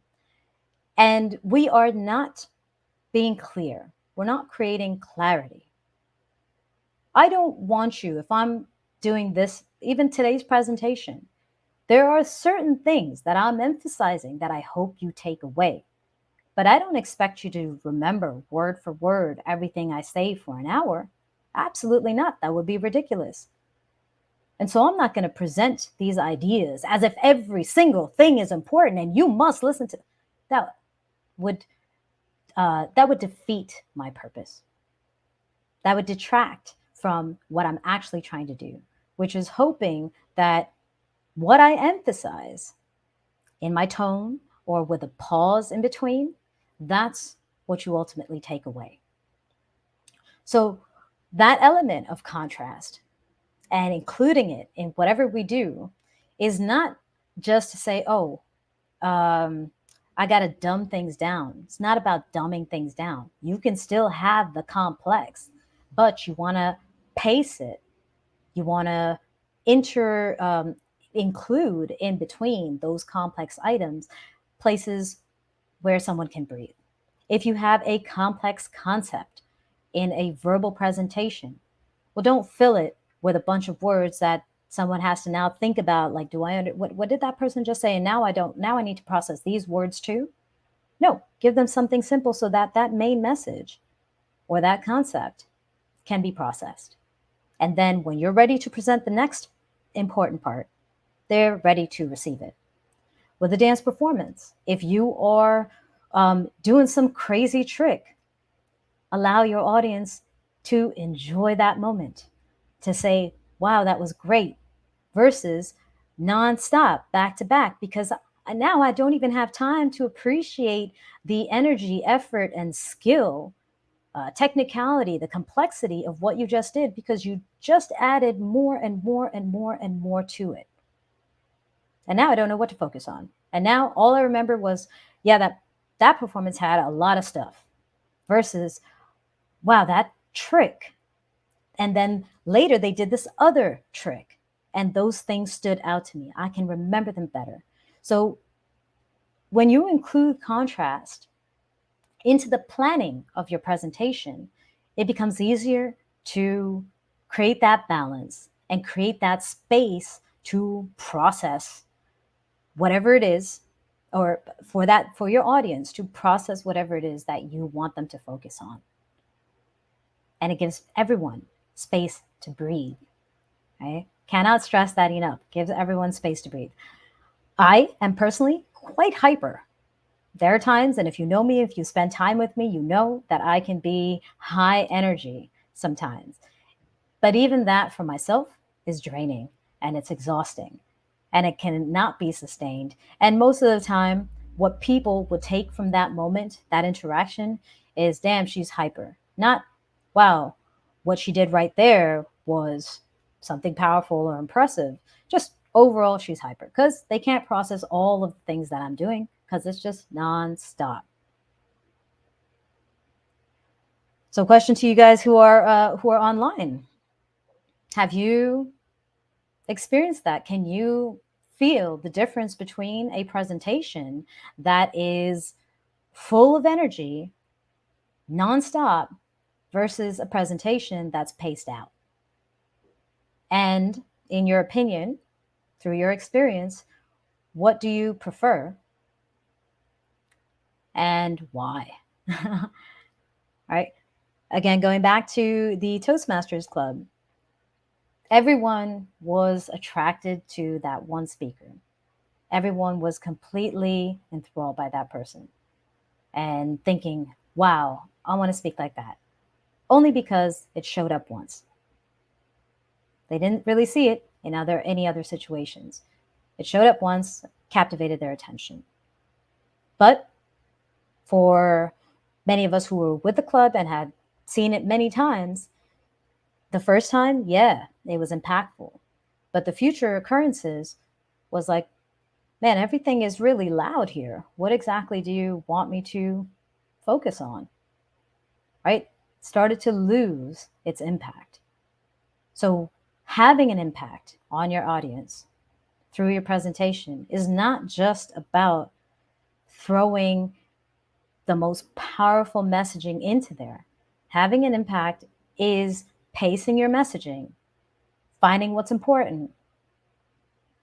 A: And we are not being clear. We're not creating clarity. I don't want you, if I'm doing this, even today's presentation, there are certain things that I'm emphasizing that I hope you take away. But I don't expect you to remember word for word everything I say for an hour. Absolutely not. That would be ridiculous. And so I'm not going to present these ideas as if every single thing is important and you must listen to that. That would defeat my purpose. That would detract from what I'm actually trying to do, which is hoping that what I emphasize in my tone or with a pause in between, that's what you ultimately take away. So that element of contrast and including it in whatever we do is not just to say, oh, I got to dumb things down. It's not about dumbing things down. You can still have the complex, but you want to pace it. You want to include in between those complex items places where someone can breathe. If you have a complex concept in a verbal presentation, well, don't fill it with a bunch of words that someone has to now think about, like, what did that person just say? And now I need to process these words too. No, give them something simple so that that main message or that concept can be processed. And then when you're ready to present the next important part, they're ready to receive it. With a dance performance, if you are doing some crazy trick, allow your audience to enjoy that moment, to say, wow, that was great, versus nonstop, back to back, because now I don't even have time to appreciate the energy, effort, and skill, technicality, the complexity of what you just did because you just added more and more and more and more to it. And now I don't know what to focus on. And now all I remember was, yeah, that performance had a lot of stuff versus, wow, that trick. And then later they did this other trick and those things stood out to me. I can remember them better. So when you include contrast into the planning of your presentation, it becomes easier to create that balance and create that space to process whatever it is, or for your audience to process whatever it is that you want them to focus on. And it gives everyone space to breathe. Right? Cannot stress that enough. Gives everyone space to breathe. I am personally quite hyper. There are times, and if you know me, if you spend time with me, you know that I can be high energy sometimes. But even that for myself is draining and it's exhausting and it cannot be sustained. And most of the time, what people would take from that moment, that interaction, is damn, she's hyper. Not, wow, what she did right there was something powerful or impressive. Just overall, she's hyper because they can't process all of the things that I'm doing because it's just nonstop. So, question to you guys who are online: have you experienced that? Can you feel the difference between a presentation that is full of energy, nonstop, versus a presentation that's paced out? And in your opinion, through your experience, what do you prefer and why? All right. Again, going back to the Toastmasters Club, everyone was attracted to that one speaker. Everyone was completely enthralled by that person and thinking, wow, I want to speak like that. Only because it showed up once. They didn't really see it in any other situations. It showed up once, captivated their attention. But for many of us who were with the club and had seen it many times, the first time, yeah, it was impactful. But the future occurrences was like, man, everything is really loud here. What exactly do you want me to focus on? Right? Started to lose its impact. So, having an impact on your audience through your presentation is not just about throwing the most powerful messaging into there. Having an impact is pacing your messaging, finding what's important,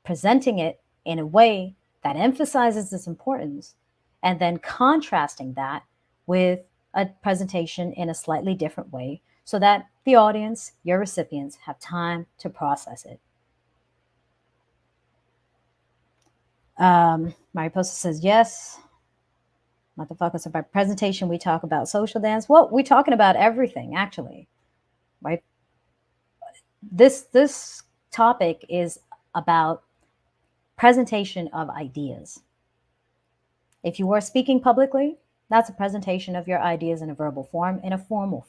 A: presenting it in a way that emphasizes its importance, and then contrasting that with a presentation in a slightly different way so that the audience, your recipients, have time to process it. Mariposa says, yes. Motherfucker, so by presentation, we talk about social dance. Well, we're talking about everything, actually, right? This topic is about presentation of ideas. If you are speaking publicly, that's a presentation of your ideas in a verbal form, in a formal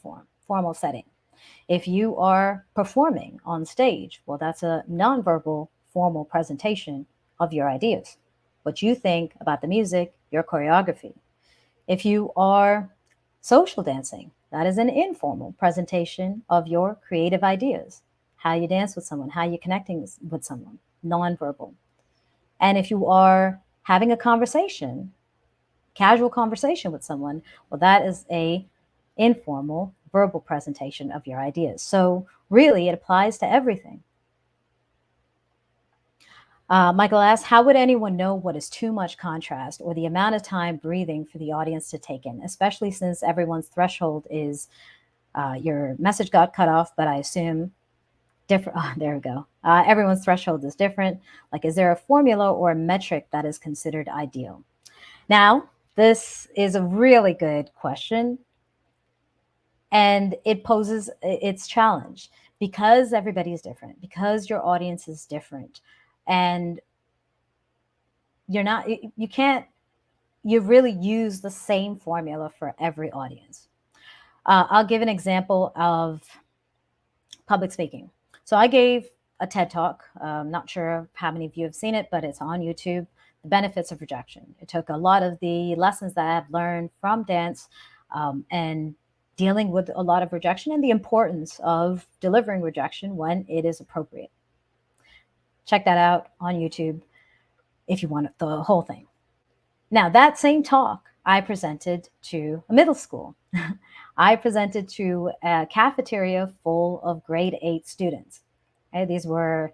A: setting. If you are performing on stage, well, that's a nonverbal, formal presentation of your ideas, what you think about the music, your choreography. If you are social dancing, that is an informal presentation of your creative ideas, how you dance with someone, how you're connecting with someone, nonverbal. And if you are having a conversation, casual conversation with someone, well, that is a informal verbal presentation of your ideas. So really, it applies to everything. Michael asks, how would anyone know what is too much contrast or the amount of time breathing for the audience to take in, especially since everyone's threshold is your message got cut off, but I assume different. Oh, there we go. Everyone's threshold is different. Like, is there a formula or a metric that is considered ideal? Now, this is a really good question, and it poses its challenge because everybody is different, because your audience is different, and you can't you really use the same formula for every audience. I'll give an example of public speaking. So I gave a TED talk. Not sure how many of you have seen it, but it's on YouTube. The benefits of rejection. It took a lot of the lessons that I've learned from dance and dealing with a lot of rejection and the importance of delivering rejection when it is appropriate. Check that out on YouTube if you want the whole thing. Now, that same talk I presented to a middle school. I presented to a cafeteria full of grade 8 students. Okay, these were,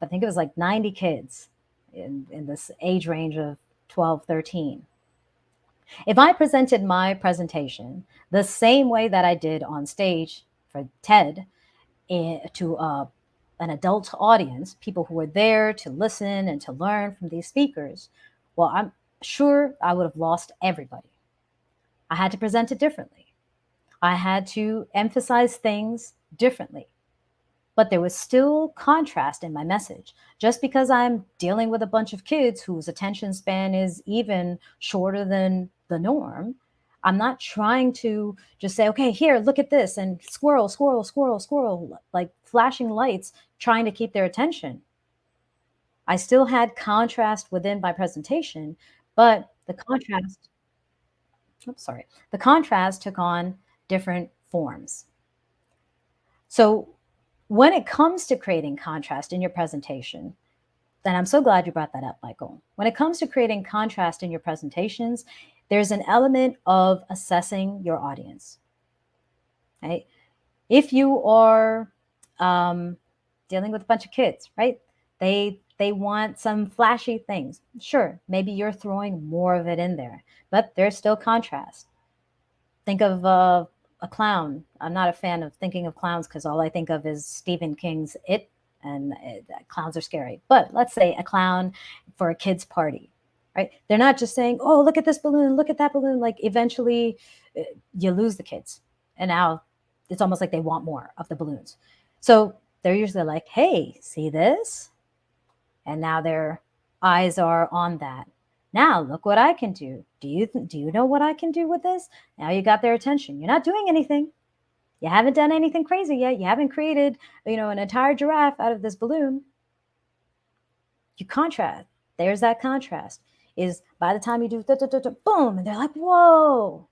A: I think it was like 90 kids in this age range of 12, 13. If I presented my presentation the same way that I did on stage for TED to an adult audience, people who were there to listen and to learn from these speakers, well, I'm sure I would have lost everybody. I had to present it differently. I had to emphasize things differently. But there was still contrast in my message. Just because I'm dealing with a bunch of kids whose attention span is even shorter than the norm, I'm not trying to just say, okay, here, look at this, and squirrel, squirrel, squirrel, squirrel, like flashing lights, trying to keep their attention. I still had contrast within my presentation, but the contrast took on different forms. So when it comes to creating contrast in your presentation, then I'm so glad you brought that up, Michael. When it comes to creating contrast in your presentations, there's an element of assessing your audience. Right? If you are dealing with a bunch of kids, right? They want some flashy things. Sure, maybe you're throwing more of it in there, but there's still contrast. Think of a clown. I'm not a fan of thinking of clowns because all I think of is Stephen King's It, and clowns are scary. But let's say a clown for a kid's party, right? They're not just saying, "Oh, look at this balloon, look at that balloon." Like eventually, you lose the kids, and now it's almost like they want more of the balloons. So they're usually like, "Hey, see this?" And now their eyes are on that. Now look what I can do. Do you know what I can do with this? Now you got their attention. You're not doing anything. You haven't done anything crazy yet. You haven't created, an entire giraffe out of this balloon. You contrast. There's that contrast. Is by the time you do boom, and they're like, whoa.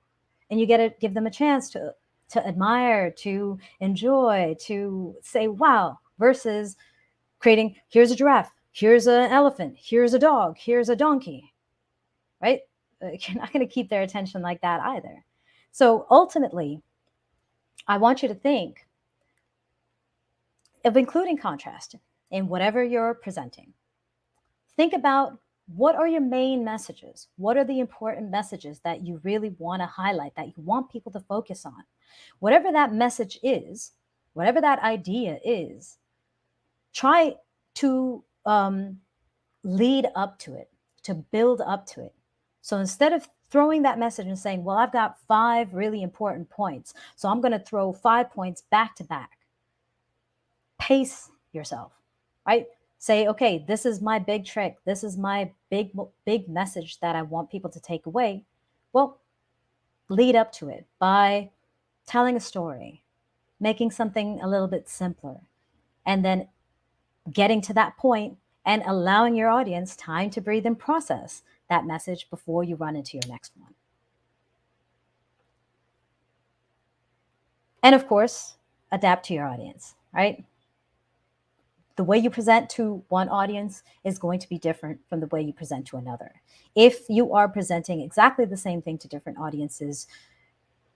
A: And you get to give them a chance to admire, to enjoy, to say, wow, versus creating, here's a giraffe, here's an elephant, here's a dog, here's a donkey, right? You're not going to keep their attention like that either. So ultimately, I want you to think of including contrast in whatever you're presenting. Think about, what are your main messages? What are the important messages that you really want to highlight, that you want people to focus on? Whatever that message is, whatever that idea is, try to lead up to it, to build up to it. So instead of throwing that message and saying, well, I've got 5 really important points, so I'm going to throw 5 points back to back. Pace yourself, right? Say, okay, this is my big trick. This is my big message that I want people to take away. Well, lead up to it by telling a story, making something a little bit simpler, and then getting to that point and allowing your audience time to breathe and process that message before you run into your next one. And of course, adapt to your audience, right? The way you present to one audience is going to be different from the way you present to another. If you are presenting exactly the same thing to different audiences,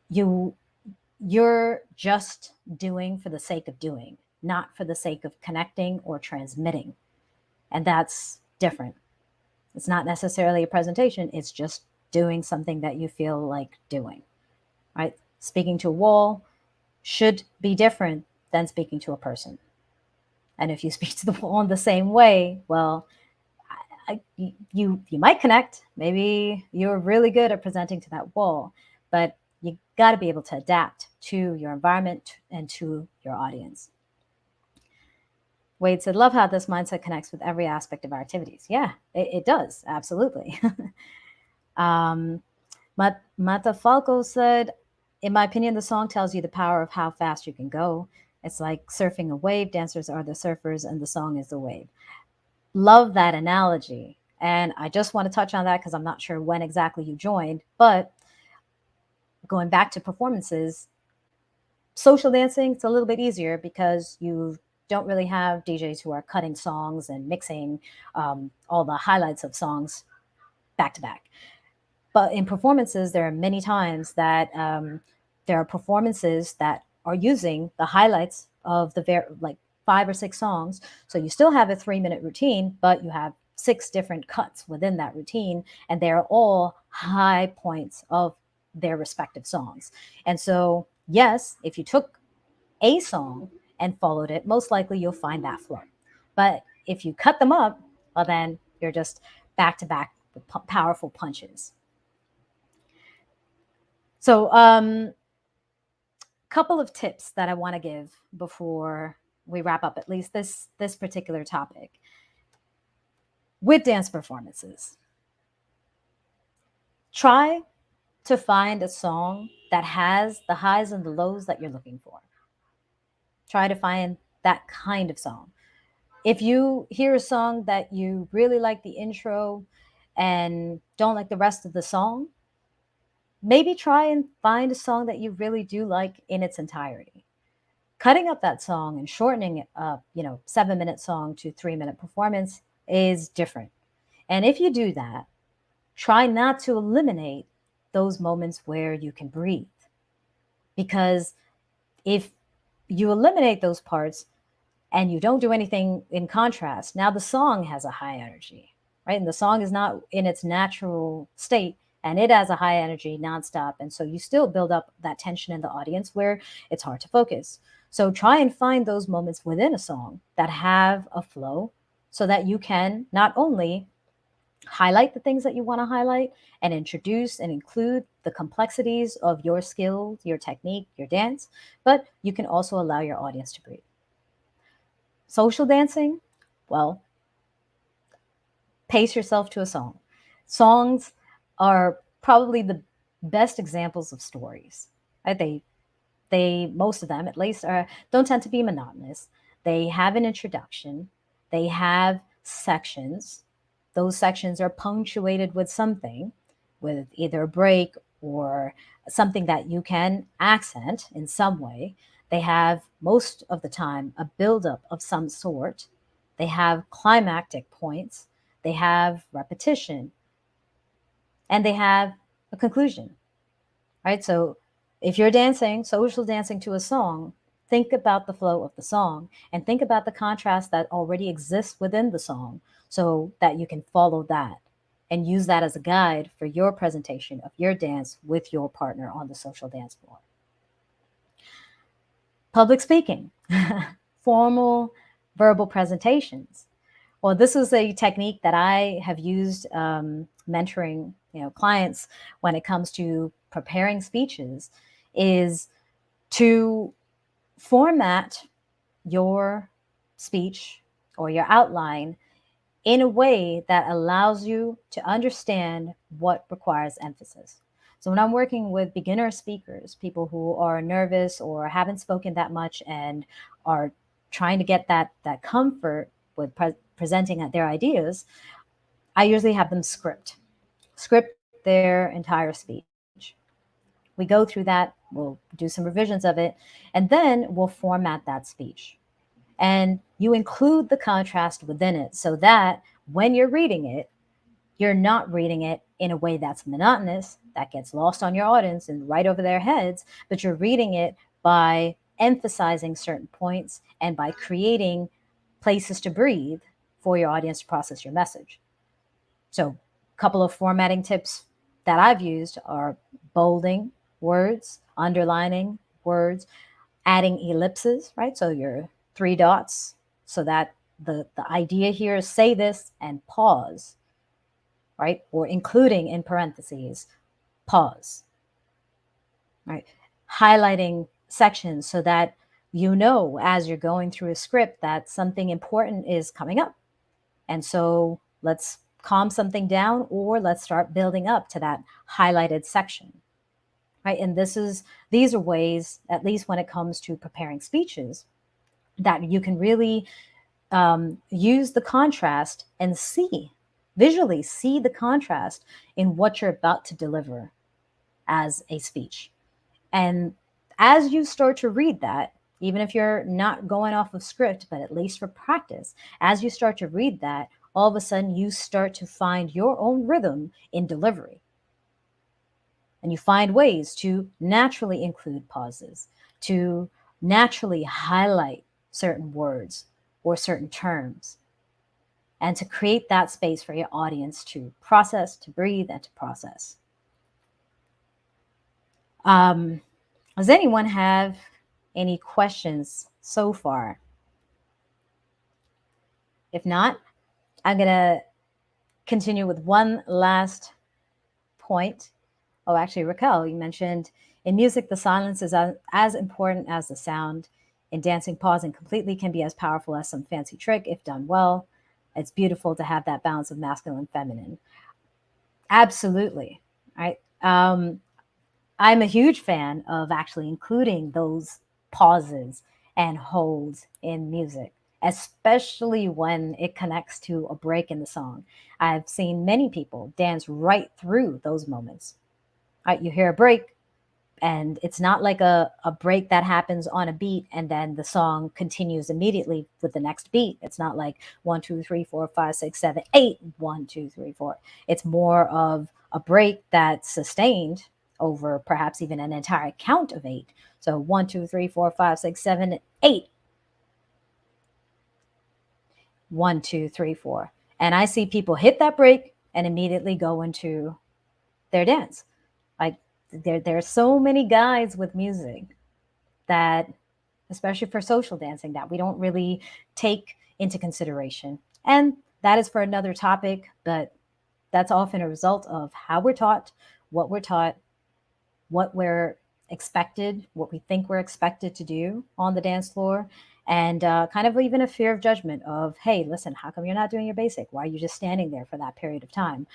A: you're just doing for the sake of doing, not for the sake of connecting or transmitting. And that's different. It's not necessarily a presentation, it's just doing something that you feel like doing, right? Speaking to a wall should be different than speaking to a person. And if you speak to the wall in the same way, well, you might connect. Maybe you're really good at presenting to that wall, but you got to be able to adapt to your environment and to your audience. Wade said, love how this mindset connects with every aspect of our activities. Yeah, it does. Absolutely. Mata Falco said, in my opinion, the song tells you the power of how fast you can go. It's like surfing a wave. Dancers are the surfers and the song is the wave. Love that analogy. And I just want to touch on that because I'm not sure when exactly you joined, but going back to performances, social dancing, it's a little bit easier because you don't really have DJs who are cutting songs and mixing all the highlights of songs back to back. But in performances, there are many times that there are performances that are using the highlights of the like 5 or 6 songs. So you still have a 3-minute routine, but you have 6 different cuts within that routine, and they're all high points of their respective songs. And so, yes, if you took a song and followed it, most likely you'll find that flow. But if you cut them up, well, then you're just back to back with powerful punches. So, couple of tips that I want to give before we wrap up at least this particular topic with dance performances. Try to find a song that has the highs and the lows that you're looking for. Try to find that kind of song. If you hear a song that you really like the intro and don't like the rest of the song, maybe try and find a song that you really do like in its entirety. Cutting up that song and shortening it up, 7-minute song to 3-minute performance is different. And if you do that, try not to eliminate those moments where you can breathe. Because if you eliminate those parts and you don't do anything in contrast, now the song has a high energy, right? And the song is not in its natural state, and it has a high energy nonstop. And so you still build up that tension in the audience where it's hard to focus. So try and find those moments within a song that have a flow so that you can not only highlight the things that you want to highlight and introduce and include the complexities of your skills, your technique, your dance, but you can also allow your audience to breathe. Social dancing, well, pace yourself to a song. Songs are probably the best examples of stories. Right? They most of them at least don't tend to be monotonous. They have an introduction. They have sections. Those sections are punctuated with something, with either a break or something that you can accent in some way. They have, most of the time, a buildup of some sort. They have climactic points. They have repetition. And they have a conclusion, right? So if you're dancing, social dancing to a song, think about the flow of the song and think about the contrast that already exists within the song so that you can follow that and use that as a guide for your presentation of your dance with your partner on the social dance floor. Public speaking, formal verbal presentations. Well, this is a technique that I have used mentoring clients when it comes to preparing speeches, is to format your speech or your outline in a way that allows you to understand what requires emphasis. So when I'm working with beginner speakers, people who are nervous or haven't spoken that much and are trying to get that comfort with presenting their ideas, I usually have them script their entire speech. We go through that, we'll do some revisions of it, and then we'll format that speech. And you include the contrast within it so that when you're reading it, you're not reading it in a way that's monotonous, that gets lost on your audience and right over their heads, but you're reading it by emphasizing certain points and by creating places to breathe for your audience to process your message. So a couple of formatting tips that I've used are bolding words, underlining words, adding ellipses, right? So your 3 dots, so that the idea here is say this and pause, right? Or including in parentheses, pause, right? Highlighting sections so that you know as you're going through a script that something important is coming up. And so let's calm something down, or let's start building up to that highlighted section, right? And these are ways, at least when it comes to preparing speeches, that you can really use the contrast and visually see the contrast in what you're about to deliver as a speech. And as you start to read that, even if you're not going off of script, but at least for practice, as you start to read that, all of a sudden you start to find your own rhythm in delivery. And you find ways to naturally include pauses, to naturally highlight certain words or certain terms, and to create that space for your audience to process, to breathe, and to process. Does anyone have any questions so far? If not, I'm going to continue with one last point. Oh, actually, Raquel, you mentioned in music, the silence is as important as the sound. In dancing, pausing completely can be as powerful as some fancy trick if done well. It's beautiful to have that balance of masculine and feminine. Absolutely, right? I'm a huge fan of actually including those pauses and holds in music, especially when it connects to a break in the song. I've seen many people dance right through those moments. You hear a break, and it's not like a break that happens on a beat and then the song continues immediately with the next beat. It's not like 1 2 3 4 5 6 7 8 1 2 3 4. It's more of a break that's sustained over perhaps even an entire count of 8. So 1 2 3 4 5 6 7 8 1 2 3 4, and I see people hit that break and immediately go into their dance. Like, there's so many guides with music that, especially for social dancing, that we don't really take into consideration. And that is for another topic, but that's often a result of how we're taught, what we're expected, what we think we're expected to do on the dance floor, and kind of even a fear of judgment of, hey, listen, how come you're not doing your basic? Why are you just standing there for that period of time?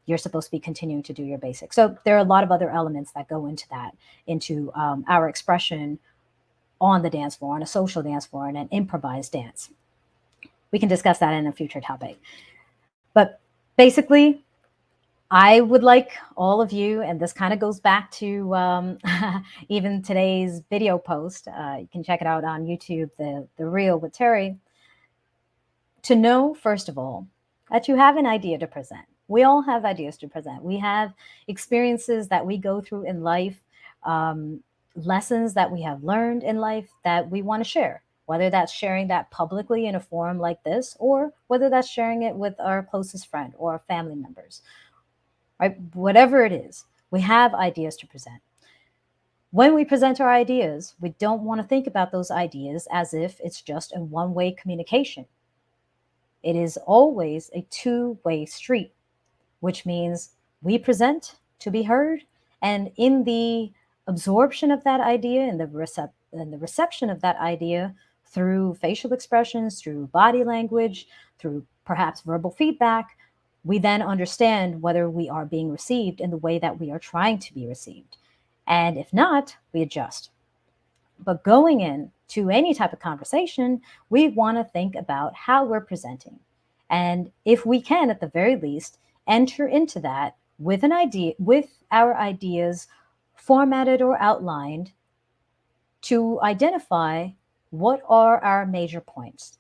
A: You're supposed to be continuing to do your basic. So there are a lot of other elements that go into that, into our expression on the dance floor, on a social dance floor, and an improvised dance. We can discuss that in a future topic. But basically, I would like all of you, and this kind of goes back to even today's video post. You can check it out on YouTube, the reel with Terry, to know, first of all, that you have an idea to present. We all have ideas to present. We have experiences that we go through in life, lessons that we have learned in life that we want to share, whether that's sharing that publicly in a forum like this, or whether that's sharing it with our closest friend or our family members, right? Whatever it is, we have ideas to present. When we present our ideas, we don't want to think about those ideas as if it's just a one-way communication. It is always a two-way street, which means we present to be heard, and in the absorption of that idea and the reception of that idea through facial expressions, through body language, through perhaps verbal feedback, we then understand whether we are being received in the way that we are trying to be received. And if not, we adjust. But going into any type of conversation, we want to think about how we're presenting. And if we can, at the very least, enter into that with an idea, with our ideas formatted or outlined to identify what are our major points.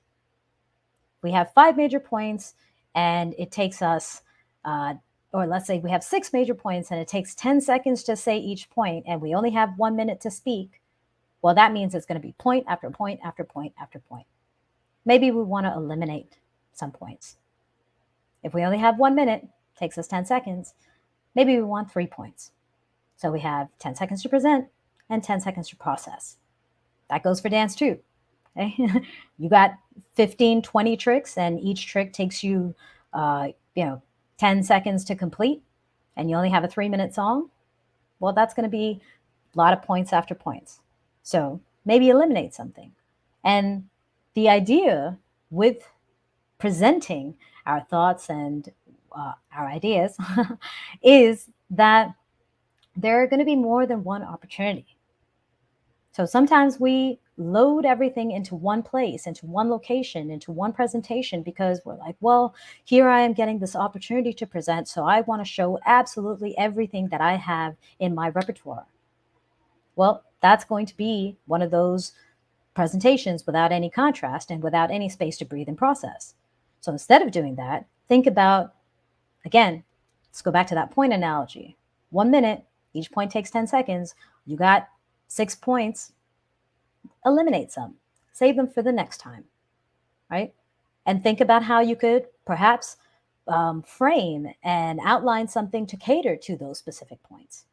A: We have 5 major points, and it takes us, or let's say we have 6 major points, and it takes 10 seconds to say each point, and we only have 1 minute to speak. Well, that means it's going to be point after point after point after point. Maybe we want to eliminate some points. If we only have 1 minute, takes us 10 seconds, maybe we want 3 points. So we have 10 seconds to present and 10 seconds to process. That goes for dance too. Okay? You got 15, 20 tricks, and each trick takes you, 10 seconds to complete, and you only have a 3-minute song. Well, that's going to be a lot of points after points. So maybe eliminate something. And the idea with presenting our thoughts and our ideas is that there are going to be more than one opportunity. So sometimes we load everything into one place, into one location, into one presentation, because we're like, well, here I am getting this opportunity to present, so I want to show absolutely everything that I have in my repertoire. Well, that's going to be one of those presentations without any contrast and without any space to breathe and process. So instead of doing that, think about, again, let's go back to that point analogy. 1 minute, each point takes 10 seconds. You got 6 points. Eliminate some. Save them for the next time, right? And think about how you could perhaps frame and outline something to cater to those specific points.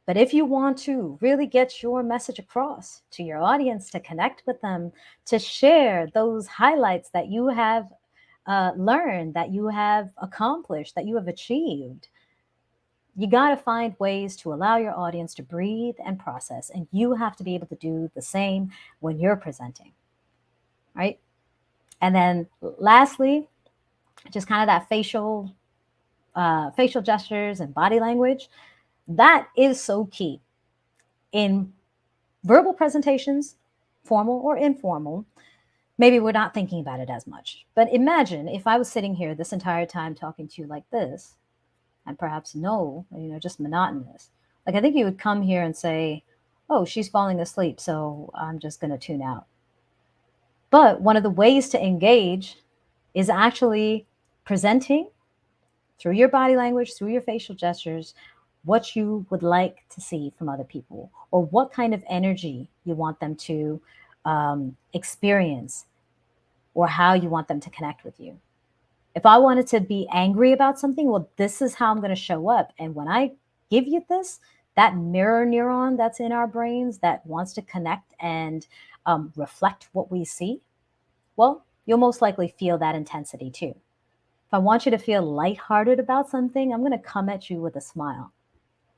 A: But if you want to really get your message across to your audience, to connect with them, to share those highlights that you have learned, that you have accomplished, that you have achieved, you got to find ways to allow your audience to breathe and process. And you have to be able to do the same when you're presenting, right? And then lastly, just kind of that facial gestures and body language. That is so key in verbal presentations, formal or informal. Maybe we're not thinking about it as much. But imagine if I was sitting here this entire time talking to you like this, and perhaps just monotonous. Like, I think you would come here and say, oh, she's falling asleep, so I'm just going to tune out. But one of the ways to engage is actually presenting through your body language, through your facial gestures, what you would like to see from other people, or what kind of energy you want them to experience, or how you want them to connect with you. If I wanted to be angry about something, well, this is how I'm going to show up. And when I give you this, that mirror neuron that's in our brains that wants to connect and reflect what we see, well, you'll most likely feel that intensity too. If I want you to feel lighthearted about something, I'm going to come at you with a smile.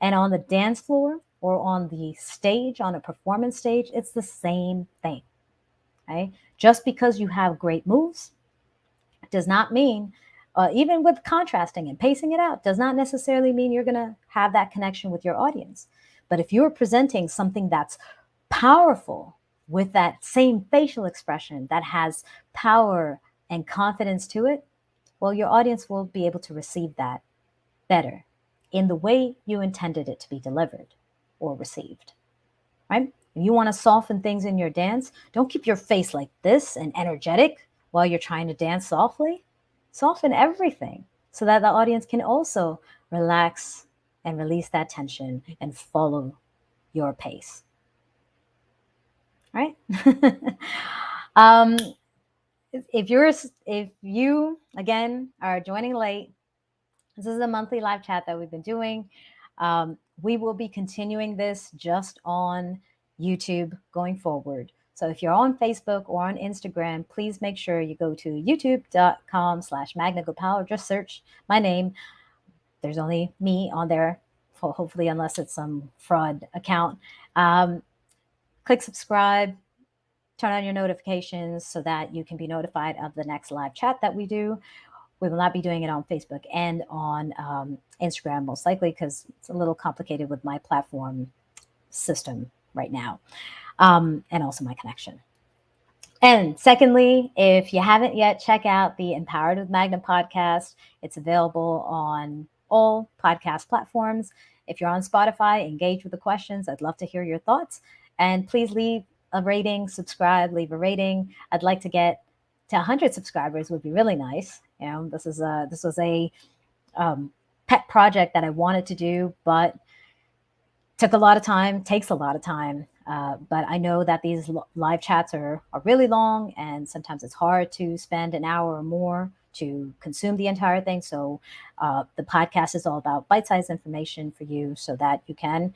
A: And on the dance floor or on the stage, on a performance stage, it's the same thing. Right? Just because you have great moves does not mean, even with contrasting and pacing it out, does not necessarily mean you're going to have that connection with your audience. But if you're presenting something that's powerful with that same facial expression that has power and confidence to it, well, your audience will be able to receive that better in the way you intended it to be delivered or received, right? If you want to soften things in your dance, don't keep your face like this and energetic while you're trying to dance softly. Soften everything so that the audience can also relax and release that tension and follow your pace, right? um, if you again are joining late, this is a monthly live chat that we've been doing. We will be continuing this just on YouTube going forward. So if you're on Facebook or on Instagram, please make sure you go to youtube.com/Magna Gopal or just search my name. There's only me on there, hopefully, unless it's some fraud account. Click subscribe, turn on your notifications so that you can be notified of the next live chat that we do. We will not be doing it on Facebook and on Instagram, most likely, because it's a little complicated with my platform system right now, and also my connection. And secondly, if you haven't yet, check out the Empowered with Magna podcast. It's available on all podcast platforms. If you're on Spotify, engage with the questions. I'd love to hear your thoughts. And please leave a rating, subscribe, leave a rating. I'd like to get to 100 subscribers would be really nice. This was a pet project that I wanted to do, but takes a lot of time. But I know that these live chats are really long, and sometimes it's hard to spend an hour or more to consume the entire thing. So the podcast is all about bite-sized information for you so that you can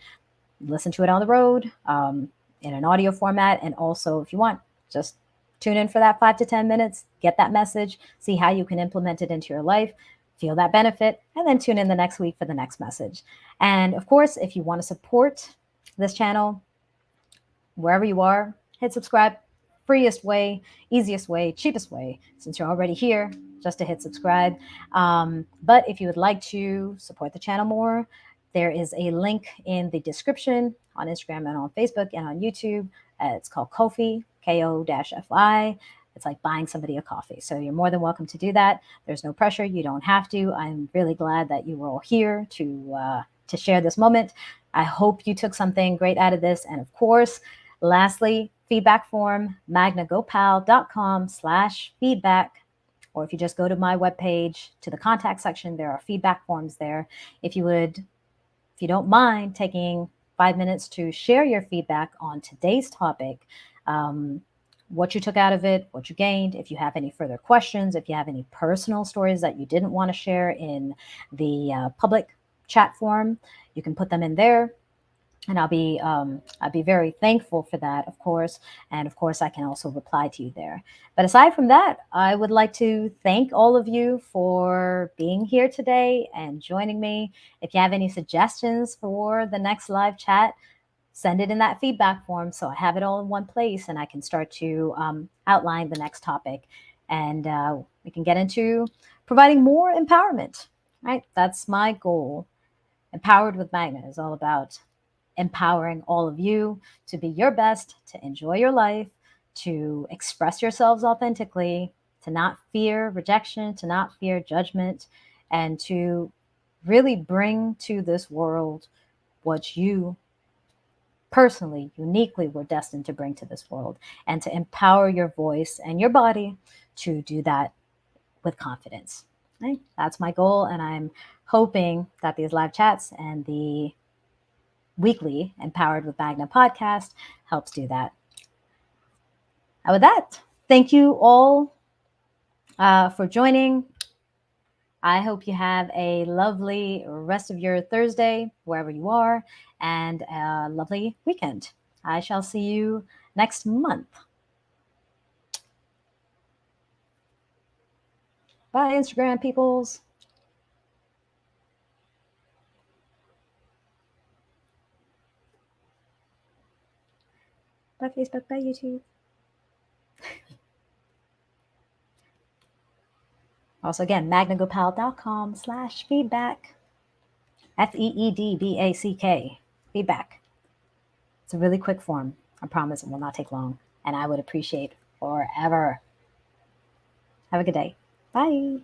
A: listen to it on the road in an audio format. And also, if you want, just tune in for that 5 to 10 minutes, get that message, see how you can implement it into your life, feel that benefit, and then tune in the next week for the next message. And of course, if you want to support this channel, wherever you are, hit subscribe. Freest way, easiest way, cheapest way, since you're already here, just to hit subscribe. But if you would like to support the channel more, there is a link in the description on Instagram and on Facebook and on YouTube. It's called Ko-fi, Ko-fi. It's like buying somebody a coffee. So you're more than welcome to do that. There's no pressure. You don't have to. I'm really glad that you were all here to share this moment. I hope you took something great out of this. And of course, lastly, feedback form, magnagopal.com/feedback. Or if you just go to my webpage, to the contact section, there are feedback forms there. If you don't mind taking 5 minutes to share your feedback on today's topic, what you took out of it, what you gained, if you have any further questions, if you have any personal stories that you didn't want to share in the public chat forum, you can put them in there. And I'll be very thankful for that, of course. And of course, I can also reply to you there. But aside from that, I would like to thank all of you for being here today and joining me. If you have any suggestions for the next live chat, send it in that feedback form so I have it all in one place and I can start to outline the next topic. And we can get into providing more empowerment, right? That's my goal. Empowered with Magna is all about empowering all of you to be your best, to enjoy your life, to express yourselves authentically, to not fear rejection, to not fear judgment, and to really bring to this world what you personally, uniquely were destined to bring to this world, and to empower your voice and your body to do that with confidence. Right? That's my goal, and I'm hoping that these live chats and the weekly Empowered with Magna podcast helps do that. And with that, thank you all for joining. I hope you have a lovely rest of your Thursday, wherever you are, and a lovely weekend. I shall see you next month. Bye, Instagram peoples. Bye, Facebook. Bye, YouTube. Also, again, magnagopal.com/feedback. FEEDBACK. Feedback. It's a really quick form. I promise it will not take long, and I would appreciate forever. Have a good day. Bye.